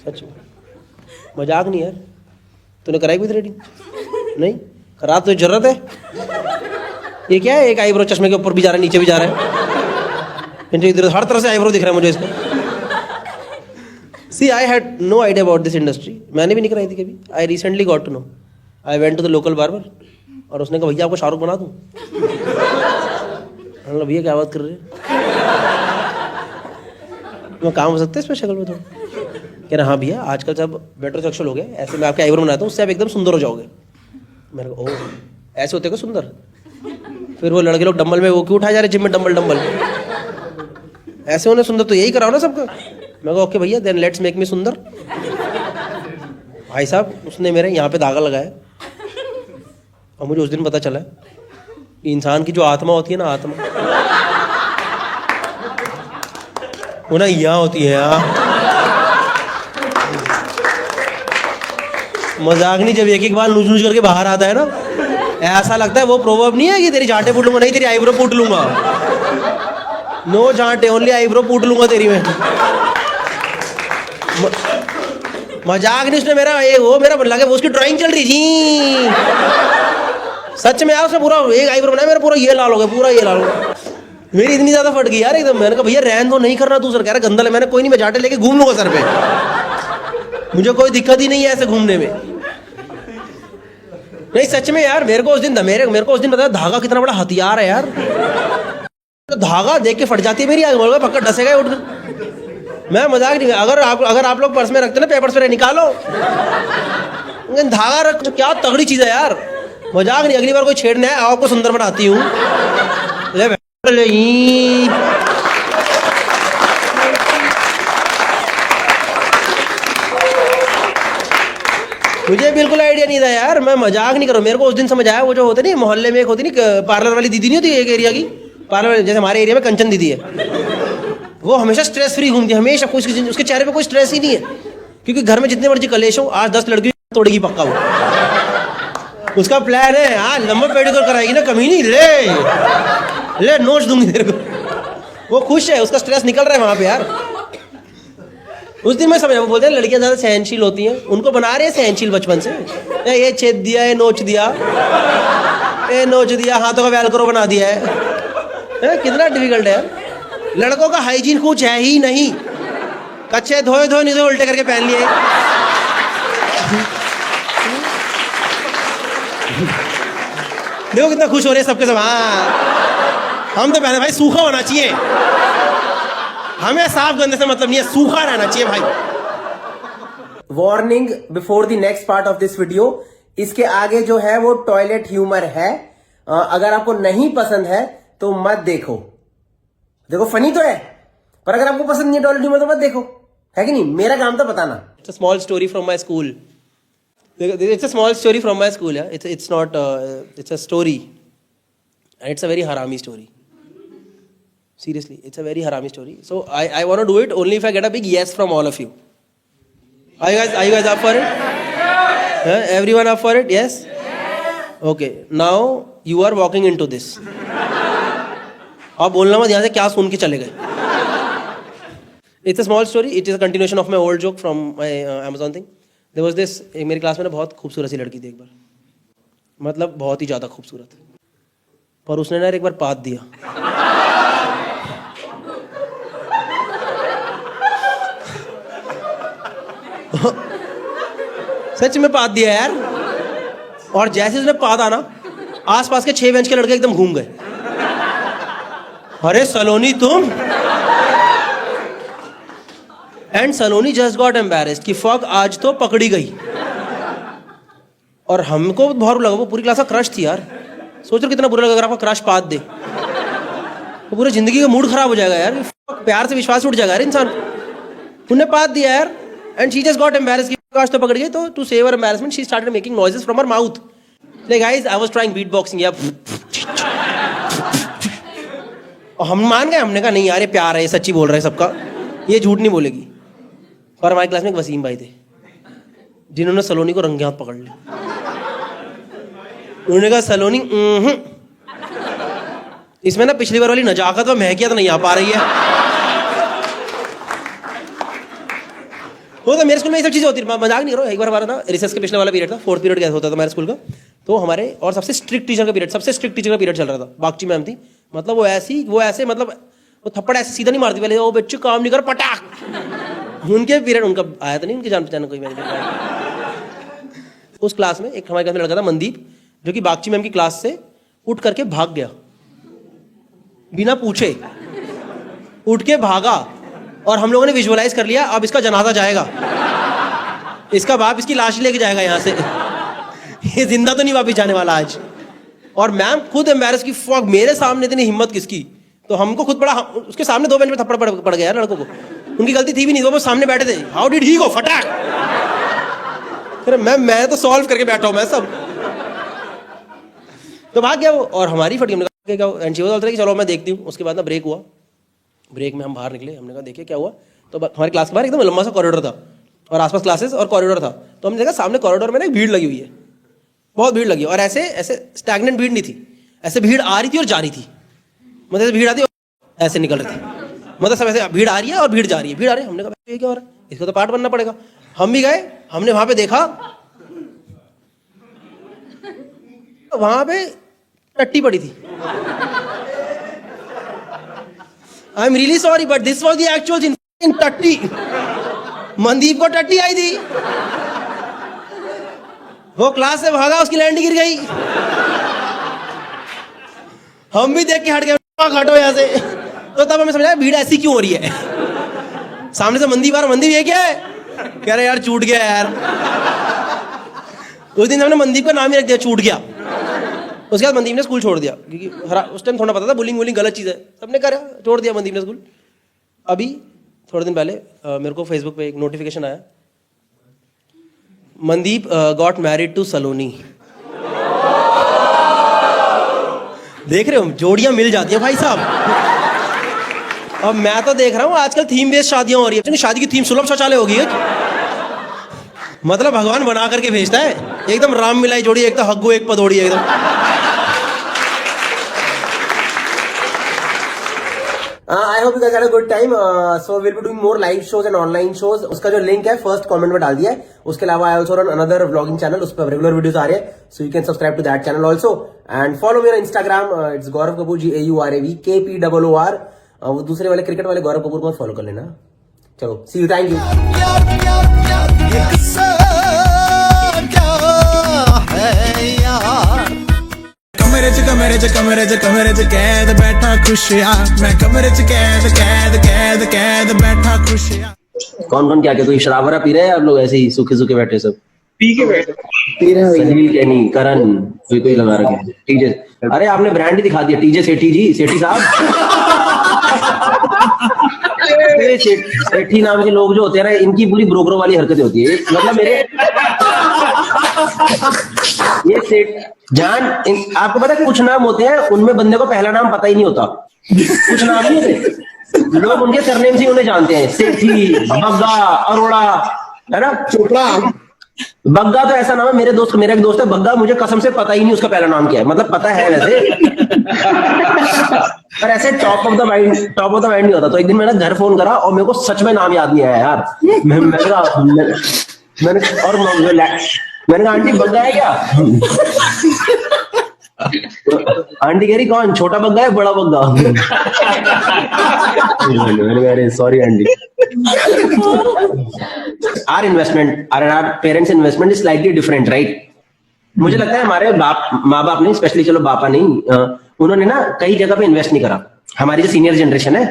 सच में, मजाक नहीं यार। तूने कराई कोई थ्रेडिंग? नहीं करा, तो जरूरत है। ये क्या है, एक आईब्रो चश्मे के ऊपर भी जा रहा है, नीचे भी जा रहा है, इधर हर तरफ से आईब्रो दिख रहा है मुझे इसका। See, I had no idea about this industry. मैंने भी नहीं कराई थी कभी। I recently got to know. I went to the local barber और उसने कहा भैया आपको शाहरुख बना दूँ। मतलब भैया क्या बात कर रहे हैं? मैं काम हो सकता है इस पर शक्ल में थोड़ा? कह रहा हाँ भैया आजकल सब मेट्रोसेक्सुअल हो गए, ऐसे मैं आपके आईब्रो बनाता हूँ, उससे आप एकदम सुंदर हो जाओगे। मैंने कहा ओह ऐसे होते हैं सुंदर? फिर वो लड़के लोग डंबल में वो क्यों उठाए जा रहे जिम में, डंबल ऐसे होने सुंदर तो यही कराओ ना सबका। मैं कहा ओके भैया देन लेट्स मेक मी सुंदर। भाई साहब उसने मेरे यहाँ पे धागा लगाया और मुझे उस दिन पता चला कि इंसान की जो आत्मा होती है ना, आत्मा वो ना यहाँ होती है, यहाँ। मजाक नहीं, जब एक बार लूज करके बाहर आता है ना, ऐसा लगता है वो प्रोवर्ब नहीं है कि तेरी झांटे पूट लूंगा, नहीं तेरी आईब्रो पूट लूंगा। नो झांटे, ओनली आईब्रो पूट लूंगा तेरी मैं। मजाक नहीं, उसने मेरा वो मेरा लगा उसकी ड्राइंग चल रही थी। सच में यार, उसने पूरा एक आईब्रो बनाया मेरा, पूरा ये लाल हो गया, पूरा ये लाल हो गया। मेरी इतनी ज्यादा फट गई यार एकदम। मैंने कहा भैया रहन दो, नहीं करना तू। सर कह रहा गंदा है। मैंने कोई नहीं, मैं झांटे लेके घूम लूंगा सर पे, मुझे कोई दिक्कत ही नहीं है ऐसे घूमने में। नहीं सच में यार, मेरे को उस दिन बताया धागा कितना बड़ा हथियार है यार। धागा देख के फट जाती है मेरी आंख, पक्का डसेगा उठ कर। मैं मजाक नहीं, अगर आप लोग पर्स में रखते ना, पेपर स्प्रे निकालो, धागा रख, क्या तगड़ी चीज है यार। मजाक नहीं, अगली बार कोई छेड़ना है आपको सुंदर बनाती हूँ। मुझे बिल्कुल आइडिया नहीं था यार, मैं मजाक नहीं कर रहा हूँ। मेरे को उस दिन समझ आया, वो जो होते नहीं मोहल्ले में एक होती नहीं पार्लर वाली दीदी नहीं होती एक एरिया की, पार्लर जैसे हमारे एरिया में कंचन दीदी है, वो हमेशा स्ट्रेस फ्री घूमती है, हमेशा कुछ उसके चेहरे पे कोई स्ट्रेस ही नहीं है, क्योंकि घर में जितने मर्जी कलेश हो, आज 10 लड़की तोड़ेगी पक्का वो। उसका प्लान है हाँ लंबा पेडिक्योर कराएगी ना, कमी नहीं, ले नोट्स दूंगी तेरे को। वो खुश है, उसका स्ट्रेस निकल रहा है वहां पे यार। उस दिन मैं समझा, वो बोलते हैं लड़कियां ज्यादा सहनशील होती हैं, उनको बना रहे हैं सहनशील बचपन से। ये छेद दिया, ये नोच दिया, ये नोच दिया, हाथों का वेलक्रो बना दिया है। कितना डिफिकल्ट है यार। लड़कों का हाइजीन कुछ है ही नहीं, कच्चे धोए नहीं तो उल्टे करके पहन लिए। देखो कितना खुश हो रहे हैं सबके सब। हाँ हम तो पहने भाई, सूखा होना चाहिए, हमें साफ गंदे से मतलब नहीं है, सूखा रहना चाहिए भाई। Warning before the next part of this video, इसके आगे जो है वो टॉयलेट ह्यूमर है। अगर आपको नहीं पसंद है तो मत देखो। देखो फनी तो है, पर अगर आपको पसंद नहीं है टॉयलेट ह्यूमर तो मत देखो, है कि नहीं। मेरा काम था बताना। It's a small story from my school. It's a small story from my school. Yeah, it's not. It's a story, and it's a very harami story. Seriously, it's a very harami story. So I want to do it only if I get a big yes from all of you. Are you guys up for it? Everyone up for it? Yes. Okay. Now you are walking into this. आप बोलना मत यहाँ से क्या सुन के चले गए. It's a small story. It is a continuation of my old joke from my Amazon thing. There was this, एक मेरी क्लास में ना बहुत खूबसूरत सी लड़की थी एक बार, मतलब बहुत ही ज़्यादा खूबसूरत, पर उसने ना एक बार पाद दिया। सच में पाद दिया यार। और जैसे उसने पादा ना, आसपास के 6 बेंच के लड़के एकदम घूम गए। अरे सलोनी तुम। And Saloni just got embarrassed कि फक आज तो पकड़ी गई। और हमको बहुत बुरा लगा, वो पूरी क्लास का क्रश थी यार। सोच रहे कितना बुरा लगेगा अगर आपका क्रश पाद दे, तो पूरी जिंदगी का मूड खराब हो जाएगा यार। प्यार से विश्वास उठ जाएगा यार इंसान। उन्हें पाद दिया यार and she just got embarrassed कि आज तो पकड़ गई। तो to save her embarrassment she started making noises from her mouth like guys I was trying beat boxing. या और हम मान गए, हमने कहा नहीं यार ये प्यार है, ये सच्ची बोल रहा है सबका, ये झूठ नहीं बोलेगी। और हमारी क्लास में एक वसीम भाई थे जिन्होंने सलोनी को रंगे हाथ पकड़ लिया। उन्होंने कहा सलोनी इसमें ना पिछली बार वाली नजाकत व महकियत नहीं आ पा रही है। वो तो मेरे स्कूल में ये सब चीजें होती है, मजाक नहीं करो। एक बार हमारा ना रिसेस के पिछले वाला पीरियड था, 4th पीरियड होता था हमारे स्कूल का। तो हमारे और सबसे स्ट्रिक्ट टीचर का पीरियड चल रहा था। बागची मैम थी, मतलब वो ऐसे मतलब वो थप्पड़ ऐसे सीधा नहीं मारती, पहले वो बच्चे काम नहीं कर पटाख। उनके पीरियड उनका आया था नहीं, उनके जान पहचान कोई मैंने। उस क्लास में एक हमारे क्लास में लड़का था मनदीप, जो कि बागची मैम की क्लास से उठ करके भाग गया बिना पूछे। उठ के भागा और हम लोगों ने विजुअलाइज कर लिया अब इसका जनाजा जाएगा, इसका बाप इसकी लाश लेके जाएगा यहाँ से। ये जिंदा तो नहीं वापस जाने वाला आज। और मैम खुद एम्बैरेस की, फक मेरे सामने इतनी हिम्मत किसकी। तो हमको खुद पड़ा, उसके सामने 2 बेंच में थप्पड़ पड़ गया यार लड़कों को। उनकी गलती थी भी नहीं, वो सामने बैठे थे। हाउ डिड ही गो फटाक। अरे मैम मैं तो सॉल्व करके बैठा हूँ मैं सब। तो भाग गया वो और हमारी फटी। हमने कहा एंड शी वाज ऑल्सो कि चलो मैं देखती हूँ। उसके बाद ना ब्रेक हुआ, ब्रेक में हम बाहर निकले। हमने कहा देखिए क्या हुआ। तो हमारी क्लास के बाहर एकदम लंबा सा कॉरिडोर था और आसपास क्लासेस और कॉरिडोर था। तो हमने देखा सामने कॉरिडोर में ना एक भीड़ लगी हुई है, बहुत भीड़ लगी। और ऐसे स्टैग्नेंट भीड़ नहीं थी, ऐसे भीड़ आ रही थी और जा रही थी। मतलब ऐसे भीड़ आती और ऐसे निकल रही थी, मतलब सब ऐसे भीड़ आ रही है और भीड़ जा रही है, भीड़ आ रही है। हमने कहा ये क्या हो रहा है, इसको तो पार्ट बनना पड़ेगा। हम भी गए, हमने वहां पे देखा, वहां पे टट्टी पड़ी थी। I am really sorry but this was the actual in टट्टी। मनदीप को टट्टी आई थी, वो क्लास से भागा, उसकी लैंड गिर गई। हम भी देख के हट गए, हटो यहाँ से। तो तब हमें समझा भीड़ ऐसी क्यों हो रही है। सामने से मंदीप आ रहा, मंदीप ये क्या है, कह रहे यार छूट गया यार। उस दिन हमने मंदीप का नाम ही रख दिया, छूट गया। उसके बाद मंदीप ने स्कूल छोड़ दिया, क्योंकि उस टाइम थोड़ा पता था बुलिंग वुलिंग गलत चीज़ है, सबने करा, छोड़ दिया मंदीप ने स्कूल। अभी थोड़े दिन पहले मेरे को फेसबुक पे एक नोटिफिकेशन आया, मनदीप गॉट मैरिड टू सलोनी। देख रहे हो जोड़ियां मिल जाती हैं भाई साहब। अब मैं तो देख रहा हूँ आजकल थीम बेस्ड शादियां हो रही है। शादी की थीम सुलभ शौचालय होगी, मतलब भगवान बना करके भेजता है। एकदम राम मिलाई जोड़ी, एक तो हग्गू एक पदोड़ी एकदम। आई hope you guys had a good time. So will be doing more live shows and online shows. उसका जो लिंक है फर्स्ट कमेंट में डाल दिया है। उसके अलावा I also run another vlogging channel, उस पर रेगुलर वीडियोस आ रहे हैं, so you can subscribe to that channel also and follow me on Instagram, it's Gaurav Kapoor GAURAV KPOOR। वो दूसरे वाले क्रिकेट वाले गौरव कपूर को फॉलो कर लेना। चलो सी यू, थैंक यू। कमरे च कैद बैठा खुशिया, मैं कमरे च कैद बैठा खुशिया। कौन कौन क्या क्या, कोई शराबरा पी रहे हैं आप लोग, ऐसे ही सूखे सूखे बैठे सब पी के बैठे सलील कैनी करण कोई लगा रखे टीजे। अरे आपने ब्रांड ही दिखा दिया, टीजे सेठी जी, सेठी साहब। सेठी नाम के लोग जो होते हैं ना, इनकी पूरी ब्रोकरों वाली हरकतें होती है। मतलब मेरे ये सेठ जान, आपको पता है कुछ नाम होते हैं उनमें बंदे को पहला नाम पता ही नहीं होता। कुछ नाम नहीं होते, लोग उनके सरनेम से उन्हें जानते हैं, सेठी, बग्गा, अरोड़ा, है ना, चोपड़ा। बग्गा तो ऐसा नाम है, मेरा एक दोस्त है बग्गा, मुझे कसम से पता ही नहीं उसका पहला नाम क्या है। मतलब पता है वैसे, पर ऐसे टॉप ऑफ द माइंड नहीं होता। तो एक दिन मैंने घर फोन करा और मेरे को सच में नाम याद नहीं आया यार। मैंने कहा आंटी बग्गा है क्या। आंटी कह रही कौन, छोटा बग्गा है बड़ा बग्गा? अरे sorry aunty. Our investment, our parents investment is slightly different, right? मुझे लगता है हमारे माँ बाप ने, स्पेशली चलो पापा नहीं, उन्होंने ना कई जगह पे इन्वेस्ट नहीं करा। हमारी जो सीनियर जनरेशन है,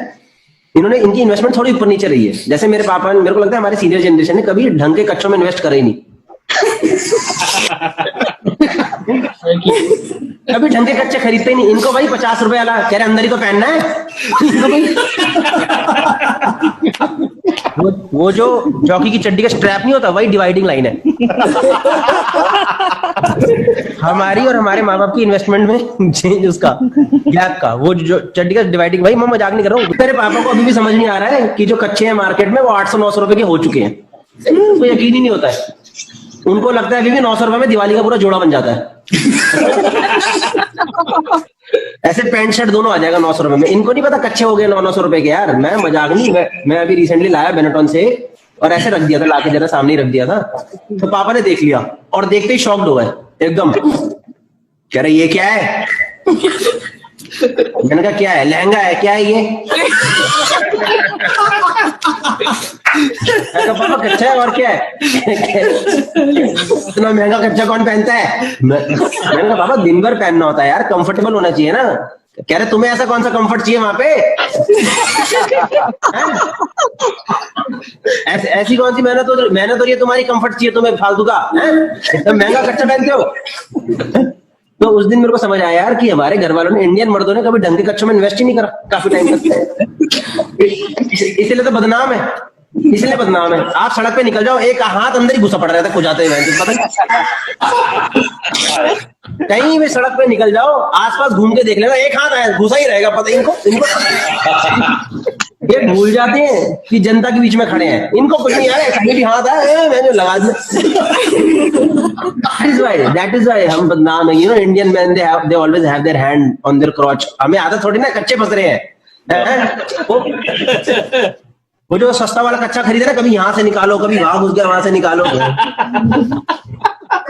इन्होंने, इनकी इन्वेस्टमेंट थोड़ी ऊपर नीचे रही है। जैसे मेरे पापा, मेरे को लगता है हमारे सीनियर जनरेशन ने कभी ढंग के कच्चों में इन्वेस्ट करा ही नहीं। कभी ढंग के कच्चे खरीदते ही नहीं। इनको भाई 50 रुपए वाला कह रहे अंदर ही तो पहनना है। इनको भाई वो जो जॉकी की चड्डी का स्ट्रैप नहीं होता, वही डिवाइडिंग लाइन है। हमारी और हमारे माँ बाप की इन्वेस्टमेंट में चेंज, उसका गैप का, वो जो चड्डी का डिवाइडिंग, भाई मैं मजाक नहीं कर रहा हूँ। मेरे पापा को अभी भी समझ नहीं आ रहा है कि जो कच्चे हैं मार्केट में वो 800-900 रुपए के हो चुके हैं। उनको यकीन ही नहीं होता है। उनको लगता है अभी भी 900 रुपए में दिवाली का पूरा जोड़ा बन जाता है। ऐसे पैंट शर्ट दोनों आ जाएगा 900 रुपए में। इनको नहीं पता कच्चे हो गए 900 रुपए के। यार मैं मजाक नहीं, मैं अभी रिसेंटली लाया बेनेटॉन से और ऐसे रख दिया था, लाके जरा सामने ही रख दिया था, तो पापा ने देख लिया और देखते ही शॉक्ड हो गए एकदम। कह रहे ये क्या है? मैंने कहा क्या है? लहंगा है। क्या है ये? पापा कच्चा है और क्या है? इतना महंगा कच्चा कौन पहनता है? मैंने कहा पापा दिन भर पहनना होता है यार, कंफर्टेबल होना चाहिए ना। कह रहे तुम्हें ऐसा कौन सा कंफर्ट चाहिए वहां पे? ऐसी कौन सी मेहनत हो रही है तुम्हारी, कंफर्ट चाहिए तुम्हें फालतू का? एकदम महंगा कच्चा पहनते हो। तो उस दिन मेरे को समझ आया यार कि हमारे घर वालों ने, इंडियन मर्दों ने कभी ढंग के कच्चों में इन्वेस्ट ही नहीं करा काफी टाइम तक। इसलिए तो बदनाम है, इसलिए बदनाम है। आप सड़क पे निकल जाओ, एक हाथ अंदर ही घुसा पड़ रहा था खुजाते हुए, पता नहीं। कहीं भी सड़क पे निकल जाओ, आसपास घूम के देख लेना, एक हाथ आया घुसा ही रहेगा। पता इनको ये भूल जाते हैं कि जनता के बीच में खड़े हैं। इनको कुछ नहीं, यार कहीं भी हाथ आया मैंने लगा दिया। That is why हम बदनाम है। You know, Indian men they always have their hand on their crotch। हमें आदत थोड़ी ना कच्चे फंस रहे हैं। वो जो सस्ता वाला कच्चा खरीदे ना, कभी यहाँ से निकालो, कभी वहां घुस गया, वहां से निकालो।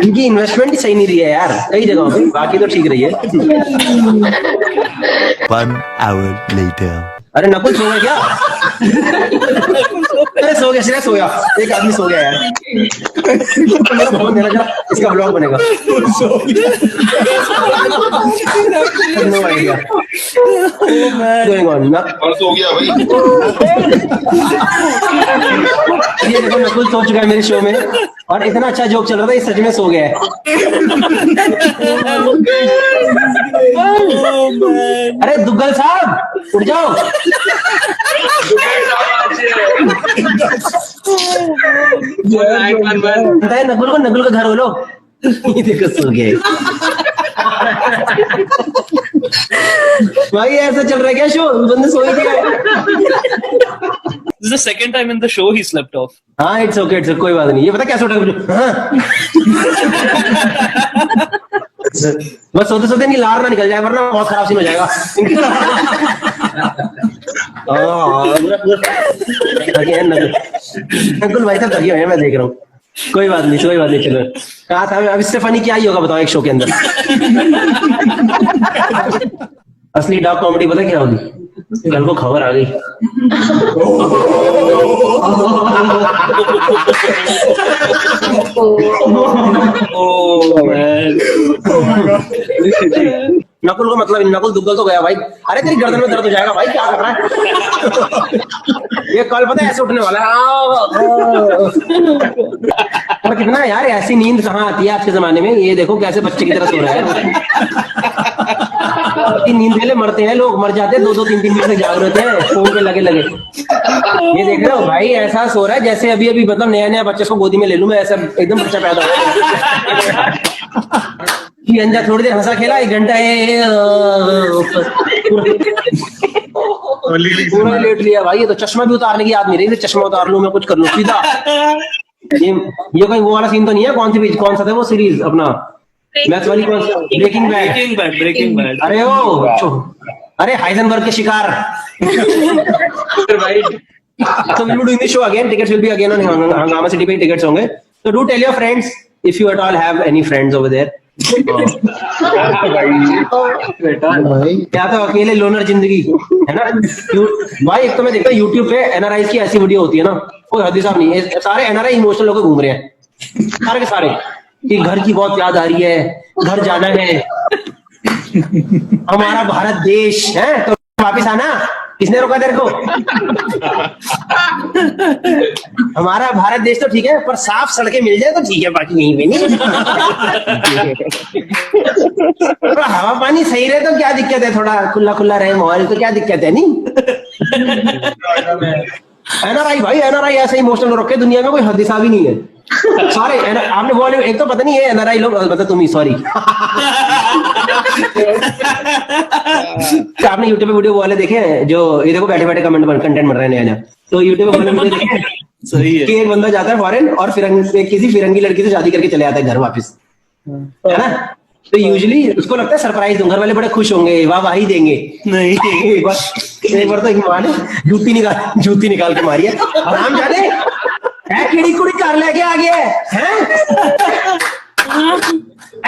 इनकी इन्वेस्टमेंट ही सही नहीं रही है यार कई जगहों पे, बाकी तो ठीक रही है। 1 hour later. अरे नकुल सो गया क्या? अरे सो गया, सीरियस सोया, एक आदमी सो गया यार। इसका ब्लॉग बनेगा। नो आइडिया गोइंग ऑन ना। और सो गया भाई। ये देखो नकुल सो चुका है मेरे शो में, और इतना अच्छा जोक चल रहा था, ये सच में सो गया है। अरे दुग्गल साहब उठ जाओ। नकुल को, नकुल का घर बोलो। ये देखो सो गए। भाई ऐसा चल रहा है क्या शो? बंदे सो ही गया। This is the second time in the show he slept off. हाँ इट्स ओके, कोई बात नहीं। ये पता क्या सोटा बस सोते सोते इनकी लार ना निकल जाए, वरना बहुत खराब सीन हो जाएगा। नकुल भाई साहब थके हुए हैं, मैं देख रहा हूँ। कोई बात नहीं, कोई बात नहीं। चलो कहा था अब इससे फनी क्या ही होगा बताओ एक शो के अंदर। असली डॉग कॉमेडी पता क्या होगी? कल को खबर आ गई नकुल को, मतलब नकुल दुग्गल तो गया भाई। अरे तेरी गर्दन में दर्द हो जाएगा भाई, क्या कर रहा है? ये कल पता है ऐसे उठने वाला है। और कितना यार ऐसी नींद कहाँ आती है आज के जमाने में? ये देखो कैसे बच्चे की तरह सो रहा है। नींद के लिए मरते हैं लोग, मर जाते हैं 2-2, 3-3 मिनट जाग रहते हैं फोन पे लगे। ये देख रहे हो भाई, ऐसा सो रहा है जैसे अभी मतलब नया बच्चे को गोदी में ले लूं मैं, ऐसा एकदम बच्चा पैदा हो गया। थोड़ी देर हंसा खेला, 1 घंटा पूरा लेट लिया भाई। ये तो चश्मा भी उतारने की याद नहीं रही, चश्मा उतार लूं मैं, कुछ कर लूं सीधा। ये कोई वो वाला सीन तो नहीं है? कौन सा था वो सीरीज अपना मैथ वाली? Breaking Bad. अरे अरे हाइजेनबर्ग के शिकार। So we will do this show again. Tickets will be again on Hangama City पे tickets होंगे. So do tell your friends if you at all have any friends over there. क्या तो अकेले loner जिंदगी है ना। भाई एक तो मैं देखता हूँ यूट्यूब पे एनआरआई की ऐसी वीडियो होती है ना, कोई हद हिसाब नहीं है। सारे एनआरआई इमोशनल होकर घूम रहे हैं, सारे के सारे, कि घर की बहुत याद आ रही है, घर जाना है, हमारा भारत देश है तो वापिस आना, किसने रोका तेरे को? हमारा भारत देश तो ठीक है, पर साफ सड़कें मिल जाए तो ठीक है, बाकी यहीं पे नहीं। थोड़ा हवा पानी सही रहे तो क्या दिक्कत है, थोड़ा खुला खुला रहे माहौल तो क्या दिक्कत है, नहीं? एनआरआई भाई, एनआरआई ऐसे इमोशनल रखे दुनिया में कोई हद हिसाब ही नहीं है। सारे आपने बोले, एक तो पता नहीं है एनआरआई लोग, मतलब तुम ही, सॉरी। आपने यूट्यूब पे वीडियो वाले देखे हैं जो ये देखो बैठे बैठे कंटेंट बन रहे हैं नया, तो यूट्यूब पे वीडियो देखे हैं सही है कि एक बंदा जाता है फॉरेन और किसी फिरंगी लड़की से शादी करके चले आता है घर वापस, है ना। तो यूजुअली उसको लगता है सरप्राइज दूंगा, घर वाले बड़े खुश होंगे, वाह वाही देंगे। नहीं एक बार तो एक माँ ने जूती निकाल के मारी है, आराम जाने कीड़ी कुड़ी कर लेके आ गया है।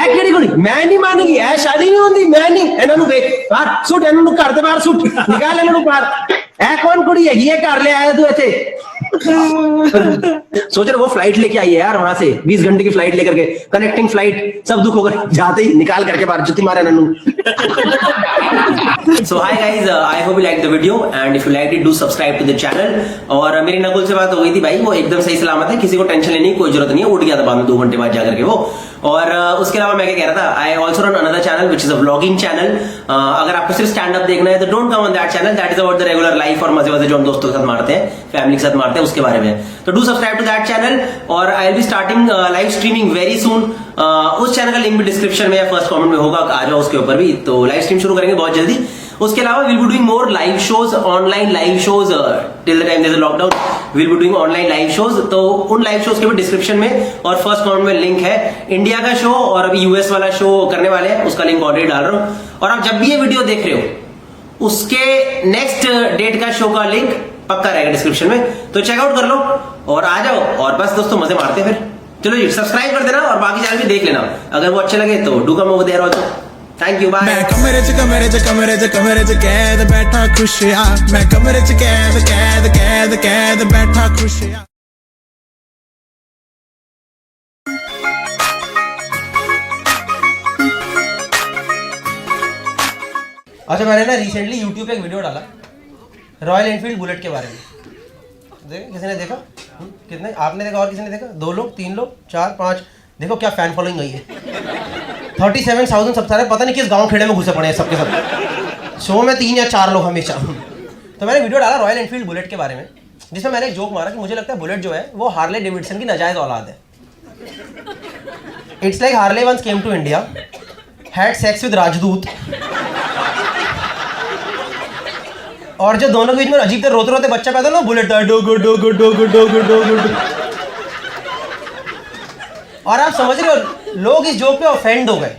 कीड़ी कुड़ी मैं नहीं मानेगी, ऐ शादी नहीं होती, मैं नहीं। इन्होंने देख बाहर सुट, इन्होंने कर दे बाहर सुट, निकाल इन्होंने बाहर। ऐ कौन कुड़ी है ये कर ले आया तू ऐसे। सोच रहे वो फ्लाइट लेके आई है यार वहां से, 20 घंटे की फ्लाइट लेकर के, कनेक्टिंग फ्लाइट, सब दुख होकर जाते ही निकाल करके बाहर जुत्ती मारा Nannu. So hi guys, I hope you liked the video and if you liked it, do subscribe to the channel। और मेरी नकुल से बात हो गई थी भाई, वो एकदम सही सलामत है, किसी को टेंशन लेने की कोई जरूरत नहीं है, उठ गया था बाद में 2 घंटे बाद जाकर के वो। और उसके अलावा मैं क्या कह रहा था, I also run another channel which is a vlogging channel. अगर आपको सिर्फ स्टैंड अप देखना है तो don't come on that channel, that is about the regular life और मजे मजे जो हम दोस्तों के साथ मारते हैं, फैमिली के साथ मारते हैं, उसके बारे में। तो do subscribe to that channel और I will be starting live streaming very soon. उस चैनल का लिंक भी डिस्क्रिप्शन में या फर्स्ट कमेंट में होगा, आ जाओ उसके ऊपर भी। तो लाइव स्ट्रीम शुरू करेंगे बहुत जल्दी। उसके अलावा will be doing more live shows, online live shows till the time there is a lockdown, will be doing online live shows. तो उन लाइव शोज के भी डिस्क्रिप्शन में और फर्स्ट कमेंट में लिंक है। इंडिया का शो और अभी यूएस वाला शो करने वाले हैं, उसका लिंक ऑलरेडी डाल रहा हूं। और आप जब भी ये वीडियो देख रहे हो उसके नेक्स्ट डेट का शो का लिंक पक्का रहेगा डिस्क्रिप्शन में, तो चेकआउट कर लो और आ जाओ। और बस दोस्तों मजे मारते हैं फिर। चलो जी सब्सक्राइब कर देना और बाकी चैनल भी देख लेना, अगर वो अच्छे लगे तो do come over there also. Thank you, bye. मैं कमरे च कैद बैठा खुशिया, मैं कमरे च कैद बैठा खुशिया। अच्छा मैंने ना रिसेंटली यूट्यूब पे एक वीडियो डाला रॉयल एनफील्ड बुलेट के बारे में। किसी ने देखा? कितने? आपने देखा और किसी ने देखा? 2 लोग, 3 लोग, 4, 5। देखो क्या फैन फॉलोइंग गई है। 37,000 सब्सक्राइबर, पता नहीं किस गांव खेड़े में घुसे पड़े हैं सबके सब। शो में 3 या 4 लोग हमेशा। तो मैंने वीडियो डाला रॉयल एनफील्ड बुलेट के बारे में, जिसमें मैंने एक जोक मारा कि मुझे लगता है बुलेट जो है वो हार्ले डेविडसन की नाजायज औलाद है। It's like Harley once came to India, had sex with Rajdoot, और जो दोनों के बीच में अजीब तरह रोते रोते बच्चा पैदा ना, बुलेट डोगो डोगो डोगो डोगो डोगो। और आप समझ रहे हो लोग इस जोक पे ऑफेंड हो गए।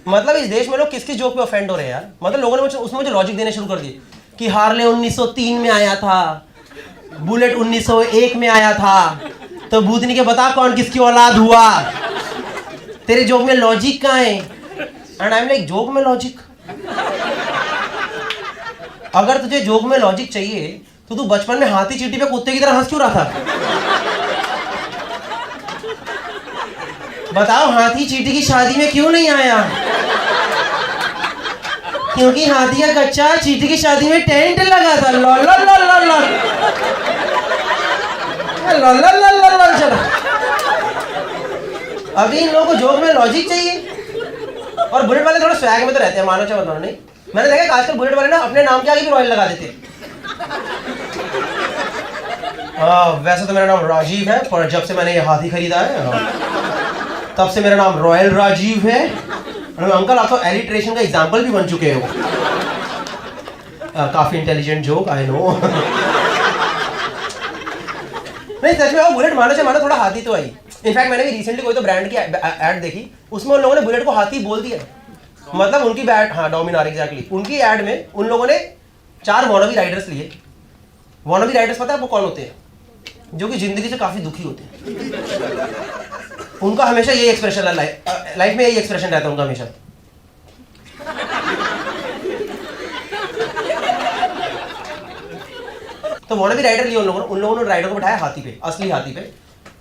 मतलब इस देश में लोग किस जोक पे ऑफेंड हो रहे हैं यार। मतलब लोगों ने उसमें मुझे लॉजिक देने शुरू कर दिए कि हार्ले 1903 में आया था, बुलेट 1901 में आया था, तो भूतनी के बता कौन किसकी औलाद हुआ। तेरे जोक में लॉजिक कहाँ है? And I am like, joke में लॉजिक? अगर तुझे जोक में लॉजिक चाहिए तो तू बचपन में हाथी चींटी पे कुत्ते की तरह हंस क्यों रहा था? बताओ, हाथी चींटी की शादी में क्यों नहीं आया? क्योंकि हाथी का कच्चा चींटी की शादी में टेंट लगा था। Lol lol lol lol lol lol lol lol lol lol. चलो अभी इन लोगों को जोक में लॉजिक चाहिए। और बुलेट वाले थोड़ा स्वैग में तो रहते हैं, मानो चाहे बताओ नहीं। मैंने देखा कि आजकल बुलेट वाले ना अपने नाम के आगे भी रॉयल लगा देते। वैसे तो मेरा नाम राजीव है, पर जब से मैंने ये हाथी खरीदा है तब से मेरा नाम रॉयल राजीव है। अंकल आप तो एलिट्रेशन का एग्जाम्पल भी बन चुके हो। काफी इंटेलिजेंट जोक, आई नो। नहीं सच में वो बुलेट मानो से मानो थोड़ा हाथी तो आई। इनफैक्ट मैंने भी रिसेंटली कोई तो ब्रांड की एड देखी, उसमें उन लोगों ने बुलेट को हाथी बोल दिया। मतलब उनकी बैट, हाँ डोमिनार एग्जैक्टली, उनकी एड में उन लोगों ने 4 वॉनबी राइडर्स लिए। वॉनबी राइडर्स पता है आपको कौन होते हैं? जो कि जिंदगी से काफी दुखी होते हैं। उनका हमेशा यही एक्सप्रेशन है, लाइफ में यही एक्सप्रेशन रहता है उनका हमेशा। तो वो भी राइडर लिए उन लोगों ने राइडर को बैठाया हाथी पे, असली हाथी पे,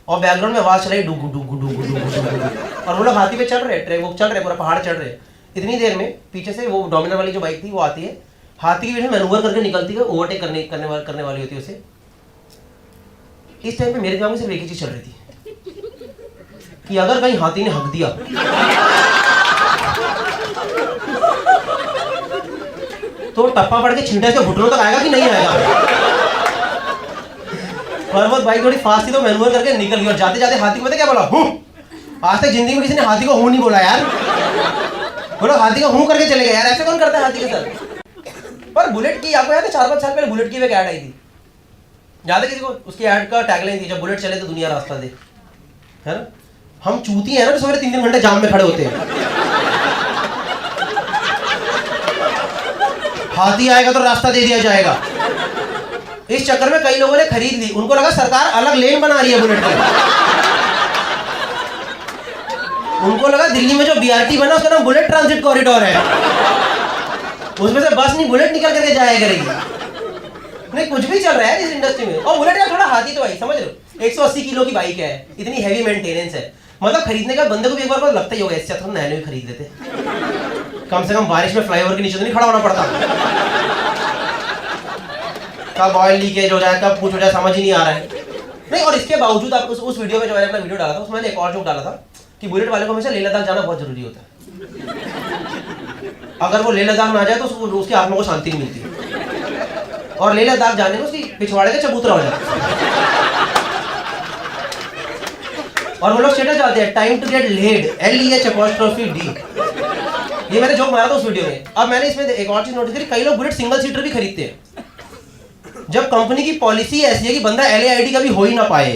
और बैकग्राउंड में आवाज चलाई डुगु डुगु डुगु डुगु डुगु, और वो लोग हाथी पे चढ़ रहे, वो चढ़ रहे, पूरा पहाड़ चढ़ रहे। इतनी देर में पीछे से वो डोमिनर वाली जो बाइक थी वो आती है, हाथी की वजह से मैनूवर करके निकलती है, ओवरटेक करने वाली होती है उसे। इस टाइम पे मेरे दिमाग में सिर्फ एक ही चीज चल रही थी कि अगर कहीं हाथी ने हक दिया तो टप्पा पड़ के छींटे से घुटनों तक आएगा कि नहीं आएगा। और वो बाइक थोड़ी फास्ट थी तो मैनूवर करके निकल गई, और जाते जाते हाथी को पता क्या बोला, हूं। आज तक जिंदगी में किसी ने हाथी को हूं नहीं बोला यार। बोलो हाथी को हूं करके चले गए यार, ऐसे कौन करता है हाथी के साथ। पर बुलेट की आपको याद है 4-5 साल पहले बुलेट की एक ऐड आई थी, याद है किसी को? उसकी ऐड का टैगलाइन थी, जब बुलेट चले तो दुनिया रास्ता दे, है ना। हम चूती हैं ना, तो सवेरे 3-3 घंटे जाम में खड़े होते हैं। हाथी आएगा तो रास्ता दे दिया जाएगा। इस चक्कर में कई लोगों ने खरीद ली, उनको लगा सरकार अलग लेन बना रही है बुलेट की। उनको लगा दिल्ली में जो बीआरटी बना उसका नाम बुलेट ट्रांजिट कॉरिडोर है, उसमें से बस नहीं बुलेट निकल करके जाया करेगी। नहीं, कुछ भी चल रहा है इस इंडस्ट्री में। और बुलेट का थोड़ा हाथी तो भाई समझ लो, 180 किलो की बाइक है, इतनी हैवी मेंटेनेंस है, मतलब खरीदने का बंदे को भी एक बार लगता ही होगा, इससे तो नए भी खरीद लेते, कम से कम बारिश में फ्लाईओवर के नीचे तो नहीं खड़ा होना पड़ता। कब ऑयल लीकेज हो जाए, कब कुछ हो जाए, समझ ही नहीं आ रहा है। नहीं, और इसके बावजूद आप उस वीडियो में जो मैंने अपना वीडियो डाला था उसमें मैंने एक और जोक डाला था कि बुलेट वाले को हमेशा लेह लद्दाख जाना बहुत जरूरी होता है। अगर वो लेह लद्दाख ना जाए तो उसकी आत्मा को शांति नहीं मिलती, और लेह लद्दाख जाने में उसकी पिछवाड़े का चबूतरा हो जाता है। और वो लोग स्टेटस डालते हैं, time to get laid, LEHD। ये मैंने जोक मारा था उस वीडियो में। अब मैंने इसमें एक और चीज नोटिस करी, कई लोग बुलेट सिंगल सीटर भी खरीदते हैं, जब कंपनी की पॉलिसी ऐसी है कि बंदा LAID का भी हो ही ना पाए।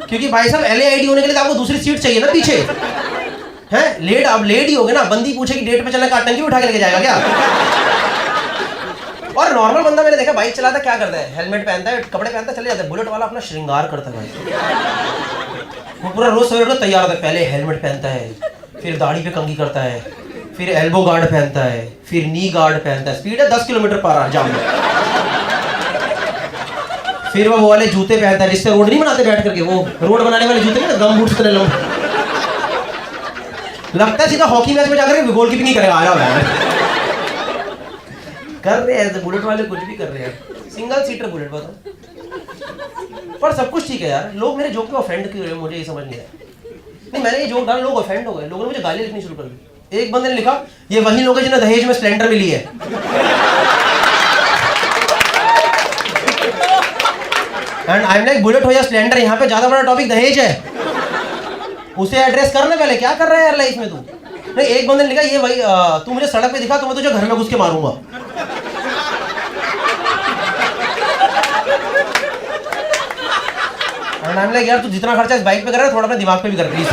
क्योंकि भाई साहब LAID होने के लिए तो आपको दूसरी सीट चाहिए ना पीछे, हैं? लेट अब लेट ही हो गए ना, बंदी पूछे कि डेट पे चलना, टंकी उठा के लेके जाएगा क्या? और नॉर्मल बंदा मैंने देखा बाइक चलाता क्या करता है, हेलमेट पहनता है, कपड़े पहनता है, चले जाता है। बुलेट वाला अपना श्रृंगार करता है भाई, वो पूरा रोज सवेरे तैयार होता है, पहले हेलमेट पहनता है, फिर दाढ़ी पे कंघी करता है, फिर एल्बो गार्ड पहनता है, फिर नी गार्ड पहनता है, स्पीड है 10 किलोमीटर पर आवर जाम में। फिर वो वाले जूते पहनता है जिससे रोड नहीं बनाते बैठ करके, वो रोड बनाने वाले जूते ना, गम बूट्स तरह लगता है सीधा हॉकी मैच में जाकर गोल कीपिंग नहीं करेगा, आया हुआ है। कर रहे हैं बुलेट वाले, कुछ भी कर रहे हैं, सिंगल सीटर बुलेट बताओ। पर सब कुछ ठीक है यार, लोग मेरे जोक में ऑफेंड क्यों रहे मुझे ये समझ नहीं आया। नहीं, मैंने ये जोक डाला, लोग ऑफेंड हो गए, लोगों ने मुझे गाली लिखनी शुरू कर दी। एक बंदे ने लिखा, ये वही लोग हैं जिन्हें दहेज में स्प्लेंडर मिली है। And I am like, bullet हो या स्प्लेंडर, यहाँ पे ज्यादा बड़ा टॉपिक दहेज है, उसे एड्रेस करना पहले। क्या कर रहा है यार लाइफ में तू? नहीं, एक बंदे ने लिखा, ये वही तू मुझे सड़क पे दिखा तो मैं तुझे घर में घुस के मारूंगा। एंड आई एम लाइक, यार तू जितना खर्चा इस बाइक पे कर रहा है थोड़ा अपने दिमाग पे भी कर please.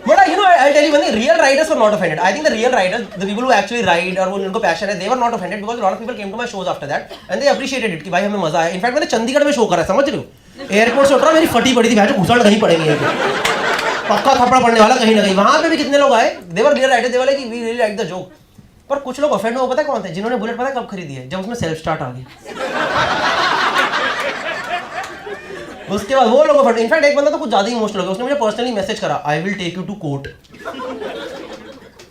But you know, I'll tell you one thing, real riders were not offended. I think the real riders, the people who actually ride और वो उनको passion है, they were not offended because a lot of people came to my shows after that and they appreciated it कि भाई हमें मजा आया। In fact मैंने चंडीगढ़ में शो करा, समझ रहे हो? एयरपोर्ट से उतरा, मेरी फटी पड़ी थी, भाई घुसड़ कहीं पड़ेंगे, पक्का थप्पड़ पड़ने वाला कहीं ना कहीं। वहां पे भी कितने लोग आए, they were real riders, they were like we really liked the joke। पर कुछ लोग ऑफेंड हुए, पता है कौन थे? जिन्होंने बुलेट पता है कब खरीदी है? जब उसमें सेल्फ स्टार्ट आ गया। उसके बाद वो लोग ऑफेंड। इनफैक्ट एक बंदा तो कुछ ज्यादा इमोशनल हो गया, उसने मुझे पर्सनली मैसेज करा, I will take you to court,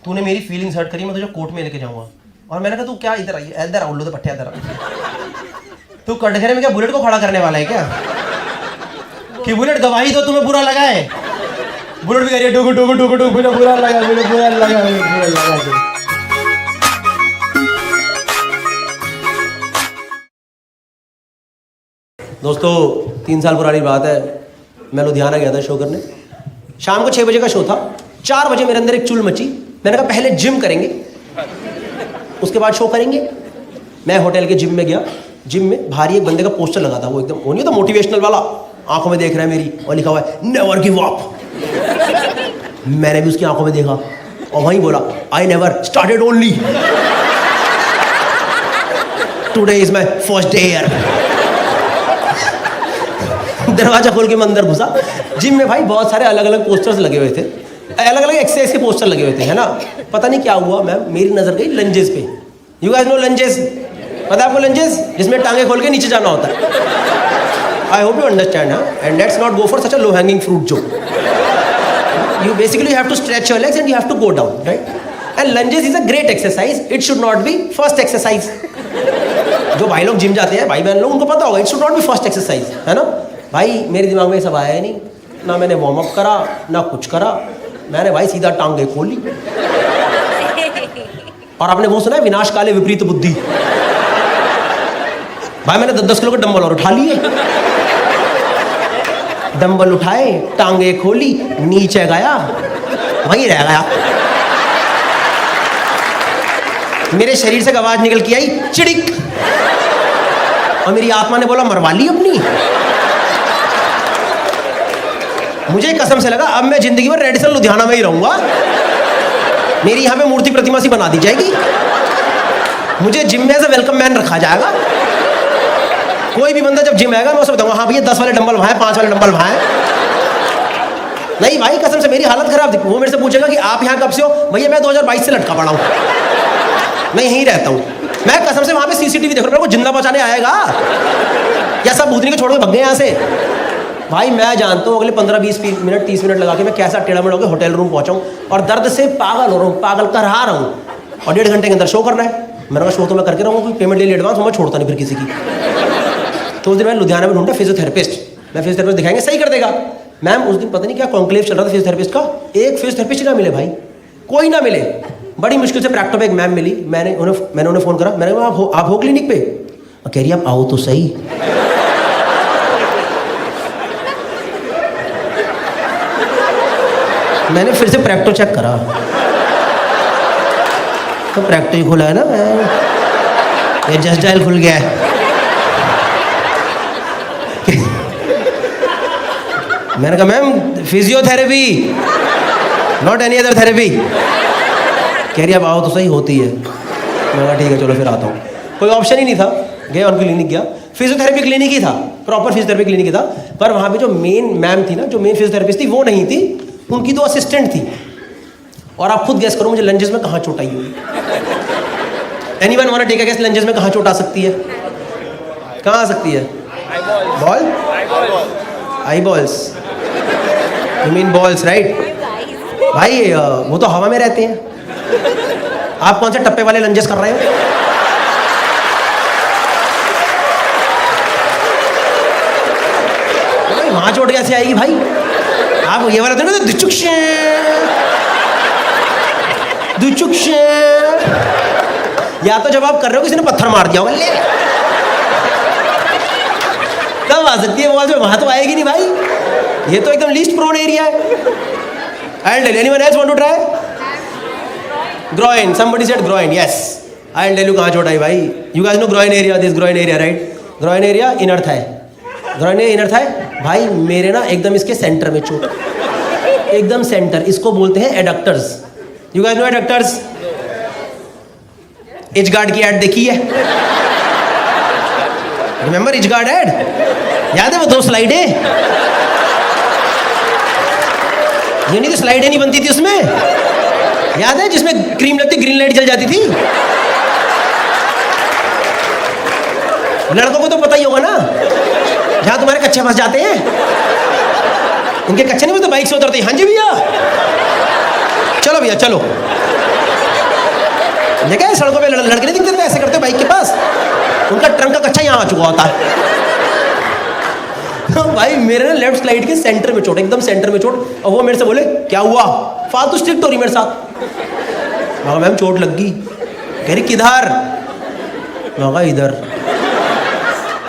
तूने मेरी फीलिंग्स हर्ट करी, मैं तुझे कोर्ट में लेके जाऊंगा। और मैंने कहा तू क्या इधर आई, इधर आओ, लो तो पट्टे इधर, तू कटघरे में क्या बुलेट को खड़ा करने वाला है क्या कि बुलेट गवाही तो तुम्हें बुरा लगा है? बुलेट भी कह रही है डुगु डुगु डुगु डुगु, मुझे बुरा लगा, मुझे बुरा लगा, मुझे बुरा लगा। दोस्तों 3 साल पुरानी बात है, मैं लुधियाना गया था शो करने। शाम को 6 बजे का शो था, 4 बजे मेरे अंदर एक चुल मची। मैंने कहा पहले जिम करेंगे, उसके बाद शो करेंगे। मैं होटल के जिम में गया। जिम में भारी एक बंदे का पोस्टर लगा था, वो एकदम वो नहीं था मोटिवेशनल वाला, आंखों में देख रहा है मेरी और लिखा हुआ है नेवर गिव अप। मैंने भी उसकी आंखों में देखा और वहीं बोला I never started only. Today is my first day here. दरवाजा खोल के मैं अंदर घुसा। जिम में भाई बहुत सारे अलग अलग पोस्टर्स लगे हुए थे, अलग अलग एक्सरसाइज के पोस्टर लगे हुए थे, है ना। पता नहीं क्या हुआ मैम, मेरी नजर गई लंजेस पे। You guys know lungs? पता है आपको लंजेस? जिसमें टांगे खोल के नीचे जाना होता है। आई होप यू अंडरस्टैंड, हाँ। And let's not go for such a low hanging fruit जो you basically have to stretch your legs and you have to go down, right? And lunges is a great exercise. It should not be first exercise. जो भाई लोग gym जाते हैं, भाई बहन लोग, उनको पता होगा it should not be first exercise, है ना। भाई मेरे दिमाग में ये सब आया ही नहीं, ना मैंने वार्म अप करा ना कुछ करा, मैंने भाई सीधा टांगे खोली। और आपने वो सुना है विनाश काले विपरीत बुद्धि? भाई मैंने 10 किलो के डंबल और उठा लिए, डंबल उठाए, टांगे खोली, नीचे गया, वहीं रह गया। मेरे शरीर से आवाज निकल के आई चिड़िक, और मेरी आत्मा ने बोला मरवा ली अपनी। मुझे कसम से लगा अब मैं जिंदगी में रेडिसन लुधियाना में ही रहूंगा, मेरी यहाँ पे मूर्ति प्रतिमा सी बना दी जाएगी, मुझे जिम में एज ए वेलकम मैन रखा जाएगा। कोई भी बंदा जब जिम आएगा मैं उसे बताऊंगा, हाँ भैया 10 वाले डंबल वहाँ है, 5 वाले डंबल वहाँ है। नहीं भाई कसम से मेरी हालत खराब थी। वो मेरे से पूछेगा कि आप यहाँ कब से हो? भैया मैं 2022 से लटका पड़ा हूँ, मैं यहीं रहता हूँ। मैं कसम से वहाँ पे सीसीटीवी देख रहा हूँ, मेरे को जिंदा बचाने आएगा या सब भूतनी को छोड़ के भग गए यहाँ से। भाई मैं जानता हूँ अगले 15-20 मिनट 30 मिनट लगा के मैं कैसा टेढ़ा मेढ़ा होकर होटल रूम पहुँचाऊँ, और दर्द से पागल हो रहा हूँ, पागल कर रहा हूँ, और 1.5 घंटे के अंदर शो करना है। मेरा शो तो मैं करके रहूँगा, कोई पेमेंट ले ली एडवांस, मैं छोड़ता नहीं फिर किसी की। तो उस दिन मैं लुधियाना में ढूंढा फिजियोथेरेपिस्ट, मैं फिजियोथेरेपिस्ट दिखाएंगे सही कर देगा। मैम उस दिन पता नहीं क्या कॉन्क्लेव चल रहा था फिजियोथेरेपिस्ट का, एक फिजियोथेरेपिस्ट ही ना मिले भाई, कोई ना मिले। बड़ी मुश्किल से प्रैक्टो पे एक मैम मिली, मैंने उन्हें फ़ोन करा, मैंने कहा आप हो क्लिनिक पे? कह रही आप आओ तो सही। मैंने फिर से प्रैक्टो चेक करा, तो प्रैक्टो ही खुला है ना, ये जस्ट डायल खुल गया है। मैंने कहा ma'am physiotherapy, not any other therapy. कह रही अब आओ तो सही, होती है। मैंने कहा ठीक है चलो फिर आता हूँ। कोई ऑप्शन ही नहीं था, गया उनकी क्लिनिक गया, फिजियोथेरेपी क्लिनिक ही था, प्रॉपर फिजियोथेरेपी क्लिनिक ही था। पर वहाँ पे जो मेन मैम थी ना, जो मेन फिजियोथेरेपिस्ट थी वो नहीं थी, उनकी तो असिस्टेंट थी। और आप खुद गैस करो मुझे लंजेस में कहाँ चोट आई होगी। Anyone want to take a guess lungs में कहाँ चोट आ सकती है? कहाँ आ सकती है? Ball, I balls, you mean balls right? भाई वो तो हवा में रहते हैं। आप कौन से टप्पे वाले लंजेस कर रहे हो? भाई वहां चोट कैसे आएगी भाई? आप ये वाला तो ना दुचुक्ष, या तो जब आप कर रहे हो किसी ने पत्थर मार दिया होगा, ले तब आ सकती है वो, वहां तो आएगी नहीं भाई, ये तो एकदम लीस्ट प्रोन एरिया है। I'll tell you. Anyone else want to try? Groin. Somebody said groin. Yes. I'll tell you कहाँ चोट आई भाई. You guys know groin area. This groin area, right? Groin area inner thigh. Groin area inner thigh. भाई मेरे ना एकदम इसके centre में चोट, एकदम सेंटर। इसको बोलते हैं adductors. You guys know adductors? Edge guard की एड देखी है? Remember edge guard ad? याद है वो 2 स्लाइडें? ये नहीं तो स्लाइडें नहीं बनती थी उसमें, याद है? जिसमें क्रीम लगती ग्रीन लाइट जल जाती थी। लड़कों को तो पता ही होगा ना, जहां तुम्हारे कच्चे फंस जाते हैं, उनके कच्चे नहीं तो बाइक से उतरते। हाँ जी भैया, चलो भैया चलो। देखा है सड़कों पे लड़के नहीं दिखते ऐसे करते बाइक के पास, उनका ट्रंक का कच्चा यहाँ आ चुका होता है। भाई मेरे ना लेफ्ट स्लाइड के सेंटर में चोट, एकदम सेंटर में चोट। और वो मेरे से बोले क्या हुआ? फालतू स्ट्रिक्ट हो रही मेरे साथ। मैम चोट लग गई। कह रही किधर? मैं इधर।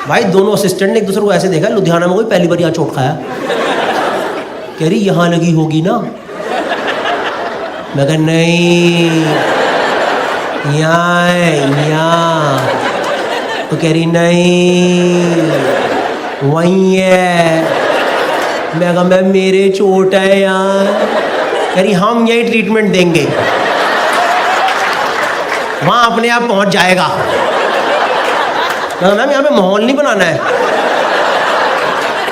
भाई दोनों असिस्टेंट ने एक दूसरे को ऐसे देखा, लुधियाना में कोई पहली बार यहाँ चोट खाया। कह रही यहाँ लगी होगी ना? मैं कहा नहीं, यहाँ है यहाँ। तो कह रही नहीं वही है। मैं कहा मैम मेरे चोट है यार। कह रही हम यही ट्रीटमेंट देंगे, वहाँ अपने आप पहुँच जाएगा। मैम यहाँ पे माहौल नहीं बनाना है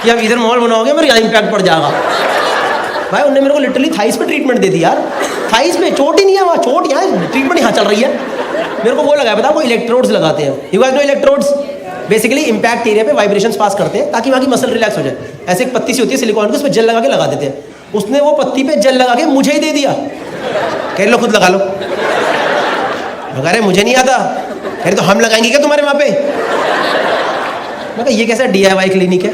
कि आप इधर माहौल बनाओगे मेरे यहाँ इम्पैक्ट पड़ जाएगा। भाई उन्होंने मेरे को लिटरली थाइस पे ट्रीटमेंट दे दी यार। थाइस पे चोट ही नहीं है, वहाँ चोट यहाँ है, ट्रीटमेंट यहाँ चल रही है। मेरे को वो लगाया पता, वो इलेक्ट्रोड्स लगाते हैं। You guys know electrodes? Basically impact area पे वाइब्रेशंस पास करते हैं ताकि वहाँ की मसल रिलैक्स हो जाए। ऐसे एक पत्ती सी होती है सिलिकॉन की, उस पर जेल लगा के लगा देते हैं। उसने वो पत्ती पे जेल लगा के मुझे ही दे दिया, कह लो खुद लगा लो। मैं कह रहे मुझे नहीं आता, कह रहे तो हम लगाएंगे क्या तुम्हारे वहाँ पे? मैं कहा ये कैसा DIY क्लिनिक है,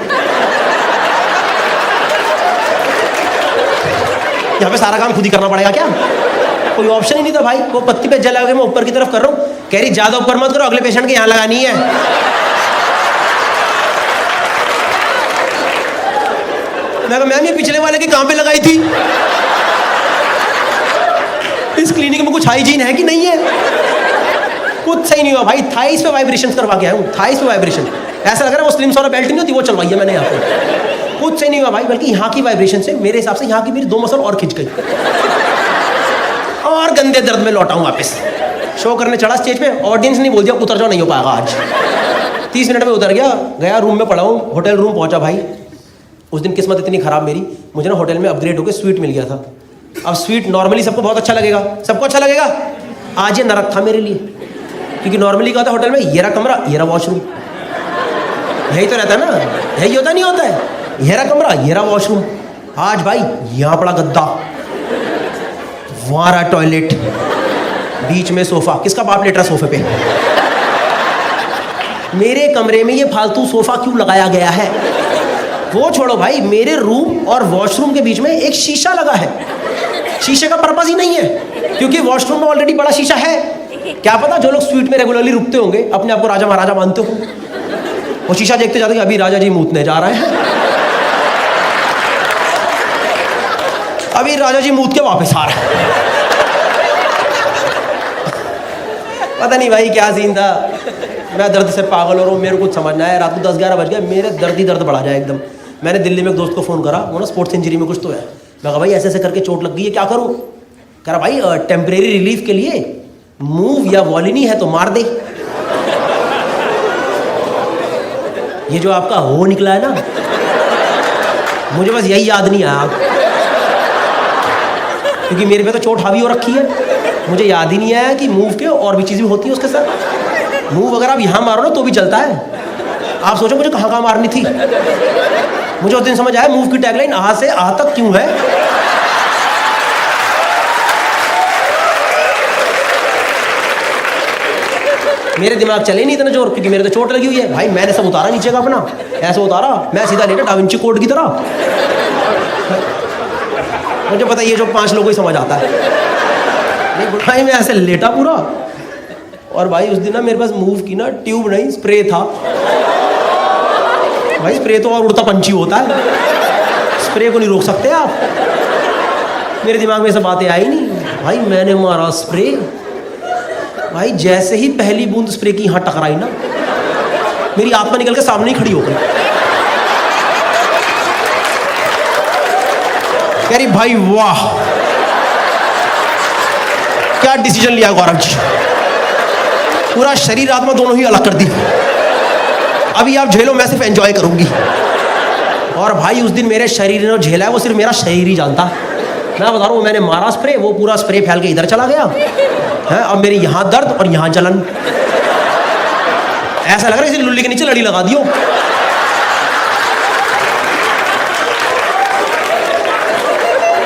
यहाँ पे सारा काम खुद ही करना पड़ेगा क्या? कोई ऑप्शन ही नहीं था भाई। वो पत्ती पे जल लगा के मैं ऊपर की तरफ कर रहा हूँ, कह रही ज्यादा ऊपर मत करो, अगले पेशेंट के यहाँ लगानी है। मैं कहा मैम ये पिछले वाले के कहाँ पे लगाई थी? इस क्लिनिक में कुछ हाइजीन है कि नहीं है? कुछ सही नहीं हुआ भाई। थाइस पे वाइब्रेशन करवा के आया हूँ, थाइस पे वाइब्रेशन। ऐसा लग रहा है वो स्लिम वाला बेल्ट नहीं होती, वो चलवाई है मैंने यहाँ पे। कुछ सही नहीं हुआ भाई, बल्कि यहाँ की वाइब्रेशन से मेरे हिसाब से यहाँ की मेरी 2 मसल और खिंच गई और गंदे दर्द में लौटा हूँ वापस। शो करने चढ़ा स्टेज पे, ऑडियंस नहीं बोल दिया उतर जाओ, नहीं हो पाएगा आज। 30 मिनट में उतर गया रूम में पड़ा हूँ। होटल रूम पहुँचा भाई। उस दिन किस्मत इतनी खराब मेरी, मुझे ना होटल में अपग्रेड होकर स्वीट मिल गया था। अब स्वीट नॉर्मली सबको बहुत अच्छा लगेगा, सबको अच्छा लगेगा। आज ये नरक था मेरे लिए, क्योंकि नॉर्मली क्या होता है होटल में, ये रहा कमरा, ये रहा वॉशरूम, यही तो रहता है ना, यही होता नहीं होता है, ये रहा कमरा, ये रहा वॉशरूम। आज भाई यहाँ पड़ा गद्दा, वहाँ रहा टॉयलेट, बीच में सोफा। किसका बाप लेट रहा सोफे पे? मेरे कमरे में ये फालतू सोफा क्यों लगाया गया है? वो छोड़ो भाई, मेरे रूम और वॉशरूम के बीच में एक शीशा लगा है। शीशे का पर्पस ही नहीं है, क्योंकि वॉशरूम में ऑलरेडी बड़ा शीशा है। क्या पता जो लोग स्वीट में रेगुलरली रुकते होंगे, अपने आप को राजा महाराजा मानते हो, वो शीशा देखते जाते हैं अभी राजा जी मूतने जा रहे हैं, अभी राजा जी मूत के वापस आ रहे हैं। पता नहीं भाई क्या सीन था। मैं दर्द से पागल हो रहा हूँ, मेरे को कुछ समझना है। रात को 10-11 बज गए, मेरे दर्द ही दर्द बढ़ा जाए एकदम। मैंने दिल्ली में एक दोस्त को फ़ोन करा, वो ना स्पोर्ट्स इंजरी में कुछ तो है। मैं कहा भाई ऐसे ऐसे करके चोट लग गई है, क्या करूँ? कह रहा भाई टेम्परेरी रिलीफ के लिए मूव या वॉलिनी है तो मार दे। ये जो आपका हो निकला है ना, मुझे बस यही याद नहीं आया, क्योंकि मेरे पे तो चोट हावी हो रखी है। मुझे याद ही नहीं आया कि मूव के और भी चीज़ें होती है उसके साथ। मूव अगर आप यहाँ मारो ना तो भी चलता है। आप सोचो मुझे कहाँ कहाँ मारनी थी। मुझे उस दिन समझ आया मूव की टैगलाइन आ से आ तक क्यों है। मेरे दिमाग चले नहीं इतना जोर, क्योंकि मेरे तो चोट लगी हुई है। भाई मैंने सब उतारा नीचे का अपना, ऐसे उतारा, मैं सीधा लेटा डाविंची कोड की तरह। मुझे पता ये जो 5 लोगों को ही समझ आता है। भाई मैं ऐसे लेटा पूरा, और भाई उस दिन ना मेरे पास मूव की ना ट्यूब नहीं, स्प्रे था। भाई स्प्रे तो और उड़ता पंछी होता है, स्प्रे को नहीं रोक सकते आप। मेरे दिमाग में ये सब बातें आई नहीं। भाई मैंने मारा स्प्रे, भाई जैसे ही पहली बूंद स्प्रे की यहाँ टकराई ना, मेरी आत्मा निकल के सामने ही खड़ी हो गई। कह रही भाई वाह क्या डिसीजन लिया गौरव जी, पूरा शरीर आत्मा दोनों ही अलग कर दी। अभी आप झेलो, मैं सिर्फ एंजॉय करूंगी। और भाई उस दिन मेरे शरीर ने झेला है वो सिर्फ मेरा शरीर ही जानता। मैं बता रहा हूँ, मैंने मारा स्प्रे, वो पूरा स्प्रे फैल के इधर चला गया है। अब मेरी यहाँ दर्द और यहाँ जलन, ऐसा लग रहा है इसे लुल्ली के नीचे लड़ी लगा दियो।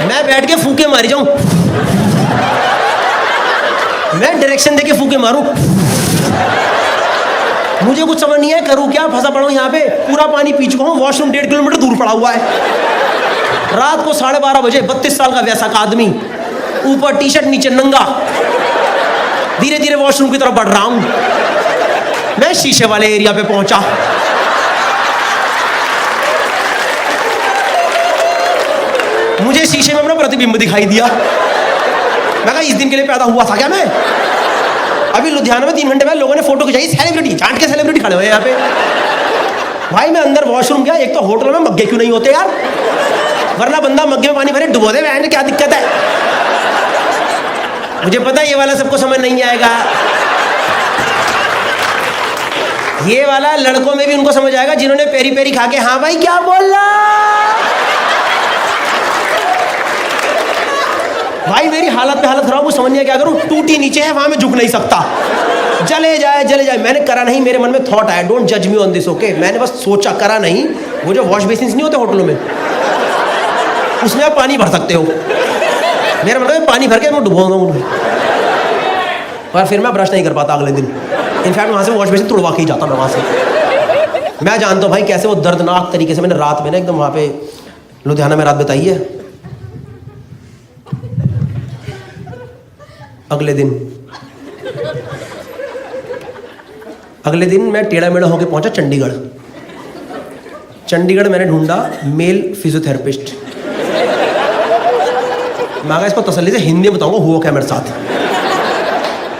मैं बैठ के फूके मारी जाऊं, मैं डायरेक्शन देके फूके मारूं, मुझे कुछ समझ नहीं है करूं क्या। फंसा पड़ा हूं यहाँ पे, पूरा पानी पी चुका हूं, वॉशरूम 1.5 किलोमीटर दूर पड़ा हुआ है। रात को 12:30 बजे 32 साल का वैसा का आदमी, ऊपर टी शर्ट नीचे नंगा, धीरे धीरे वॉशरूम की तरफ बढ़ रहा हूं। मैं शीशे वाले एरिया पे पहुंचा, मुझे शीशे में अपना प्रतिबिंब दिखाई दिया। मैं कहा इस दिन के लिए पैदा हुआ था क्या मैं? अभी लुधियाना में 3 घंटे पहले लोगों ने फोटो खिंचाई, सेलिब्रिटी, जान के सेलिब्रिटी खड़े हुए यहाँ पे। भाई मैं अंदर वॉशरूम गया, एक तो होटल में मग्गे क्यों नहीं होते यार, वरना बंदा मग्गे में पानी भरे डुबो दे, बहन क्या दिक्कत है। मुझे पता है ये वाला सबको समझ नहीं आएगा। ये वाला लड़कों में भी उनको समझ आएगा जिन्होंने पेरी पेरी खा के हाँ भाई क्या बोल रहा। भाई मेरी हालत पे हालत खराब, वो समझ नहीं क्या करूं, टूटी नीचे है वहां मैं झुक नहीं सकता, जले जाए। मैंने करा नहीं, मेरे मन में थॉट आया, डोंट जज मी ऑन दिस ओके। मैंने बस सोचा, करा नहीं। वो जो वॉश बेसिन नहीं होते होटलों में, उसमें आप पानी भर सकते हो। मेरा मन में पानी भर के मैं डुबो दूँ, और फिर मैं ब्रश नहीं कर पाता अगले दिन। इनफैक्ट वहाँ से वॉश बेसिन तोड़वा के ही जाता मैं वहाँ से। मैं जानता हूँ भाई कैसे वो दर्दनाक तरीके से मैंने रात में ना एकदम वहाँ पे लुधियाना में रात बिताई है। अगले दिन मैं टेढ़ा मेढ़ा होकर पहुंचा चंडीगढ़ मैंने ढूंढा मेल फिजियोथेरेपिस्ट। मैं इसको तसल्ली से हिंदी में बताऊंगा हुआ क्या मेरे साथ।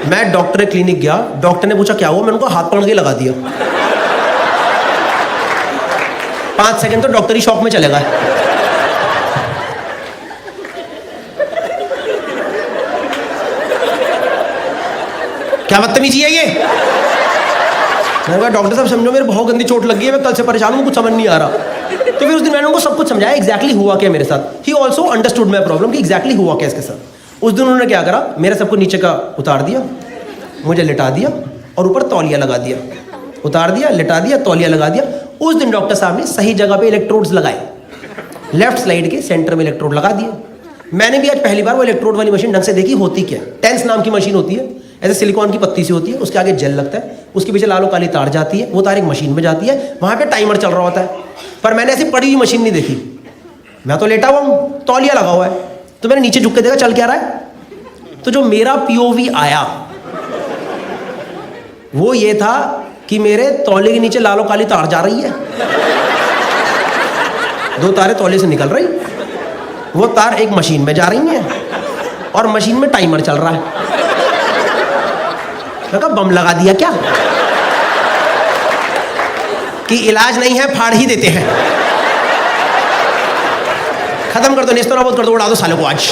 मैं डॉक्टर के क्लिनिक गया, डॉक्टर ने पूछा क्या हुआ, मैंने उनको हाथ पकड़ के लगा दिया। 5 सेकंड तो डॉक्टर ही शॉक में चले गए। क्या बदतमीजी है ये। मैंने कहा डॉक्टर साहब समझो मेरे बहुत गंदी चोट लगी है, मैं कल से परेशान हूँ, कुछ समझ नहीं आ रहा। तो फिर उस दिन मैंने उनको सब कुछ समझाया एग्जैक्टली हुआ क्या मेरे साथ। He also understood my problem कि एग्जैक्टली हुआ क्या इसके साथ। उस दिन उन्होंने क्या करा, मेरे सबको नीचे का उतार दिया, मुझे लिटा दिया और ऊपर तौलिया लगा दिया। उतार दिया, लिटा दिया, तौलिया लगा दिया। उस दिन डॉक्टर साहब ने सही जगह पे इलेक्ट्रोड्स लगाए, लेफ्ट साइड के सेंटर में इलेक्ट्रोड लगा दिए। मैंने भी आज पहली बार वो इलेक्ट्रोड वाली मशीन ढंग से देखी होती क्या। टेंस नाम की मशीन होती है, ऐसे सिलिकॉन की पत्ती सी होती है, उसके आगे जेल लगता है, उसके पीछे लालो काली तार जाती है, वो तार एक मशीन में जाती है, वहां पे टाइमर चल रहा होता है। पर मैंने ऐसी पड़ी हुई मशीन नहीं देखी, मैं तो लेटा हुआ हूँ, तौलिया लगा हुआ है। तो मैंने नीचे झुक के देखा चल क्या रहा है। तो जो मेरा पीओवी आया वो ये था कि मेरे तौलिए के नीचे लालो काली तार जा रही है, 2 तारें तौलिए से निकल रही, वो तार एक मशीन में जा रही है और मशीन में टाइमर चल रहा है। मैं कहा बम लगा दिया क्या, कि इलाज नहीं है फाड़ ही देते हैं, खत्म कर दो, नेस्तों नाबूद कर दो, उड़ा दो सालों को आज।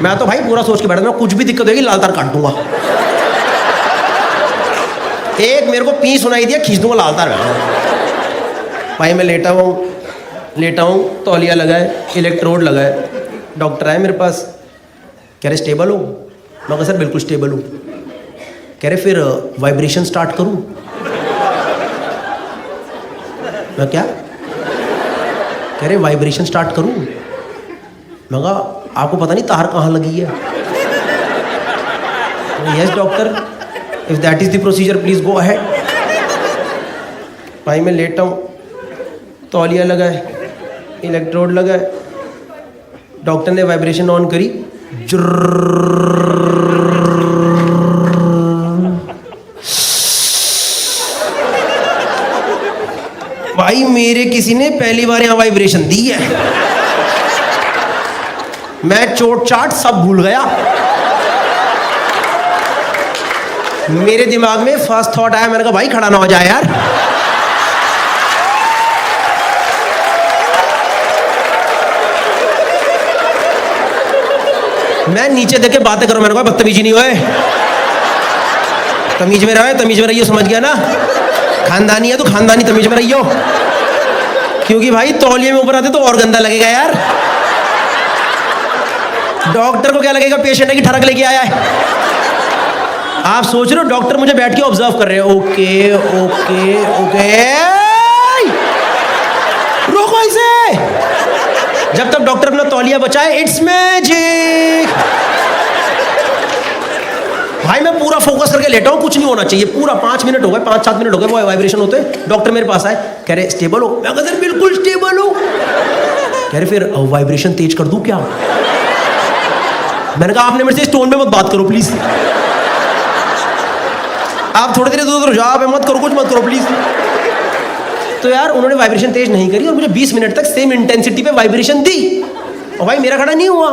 मैं तो भाई पूरा सोच के बैठा था, कुछ भी दिक्कत होगी लाल तार काट दूंगा। एक मेरे को पी सुनाई दिया, खींच दूंगा लाल तार। भाई मैं लेटा हूँ, तौलिया लगाए, इलेक्ट्रोड लगाए। डॉक्टर आए मेरे पास, कह रहे स्टेबल हो। मैं कहा सर बिल्कुल स्टेबल हूँ। कह रहे फिर वाइब्रेशन स्टार्ट करूँ। मैं क्या, कह रहे वाइब्रेशन स्टार्ट करूँ। मैं कहा आपको पता नहीं तार कहाँ लगी है। Yes doctor, if that is the procedure please go ahead. भाई मैं लेटा हूँ, तौलिया लगाए, इलेक्ट्रोड लगाए, डॉक्टर ने वाइब्रेशन ऑन करी, भाई मेरे किसी ने पहली बार यहां वाइब्रेशन दी है। मैं चोट चाट सब भूल गया। मेरे दिमाग में फर्स्ट थॉट आया, मैंने कहा भाई खड़ा ना हो जाए यार। मैं नीचे देख के बातें करूं, मैंने कहा बदतमीजी नहीं होए, तमीज में रहो, तमीज में रहियो, समझ गया ना। खानदानी है तो खानदानी तमीज में रहियो, क्योंकि भाई तौलिए में ऊपर आते तो और गंदा लगेगा यार। डॉक्टर को क्या लगेगा पेशेंट है कि ठरक लेके आया है। आप सोच रहे हो डॉक्टर मुझे बैठ के ऑब्जर्व कर रहे हैं, ओके ओके ओके, रोको इसे। जब तक डॉक्टर अपना तौलिया बचाए, इट्स मैजिक। भाई मैं पूरा फोकस करके लेटा हूँ, कुछ नहीं होना चाहिए। पूरा 5 मिनट हो गए, 5-7 मिनट हो गए, वो वाइब्रेशन होते। डॉक्टर मेरे पास आए, कह रहे स्टेबल हो। मैं कहा सर बिल्कुल स्टेबल हो। कह रहे फिर वाइब्रेशन तेज कर दूं क्या। मैंने कहा आपने मेरे से टोन में मत बात करो प्लीज, आप थोड़ी देर दूर जाओ, आप मत करो, कुछ मत करो प्लीज। तो यार उन्होंने वाइब्रेशन तेज नहीं करी और मुझे 20 मिनट तक सेम इंटेंसिटी पे वाइब्रेशन दी, और भाई मेरा खड़ा नहीं हुआ।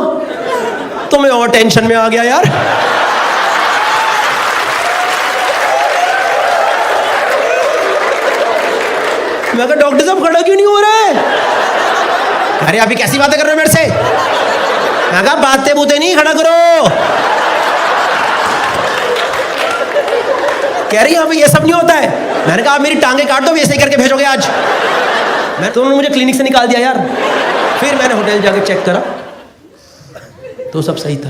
तो मैं और टेंशन में आ गया यार। मैं कहा डॉक्टर साहब खड़ा क्यों नहीं हो रहा है। अरे अभी कैसी बातें कर रहे हो मेरे से। मैं कहा बातें बूते नहीं, खड़ा करो। कह रही हाँ भाई ये सब नहीं होता है। मैंने कहा आप मेरी टांगे काट दो, ऐसे ही करके भेजोगे आज। मैं तो उन्होंने मुझे क्लिनिक से निकाल दिया यार। फिर मैंने होटल जाके चेक करा तो सब सही था।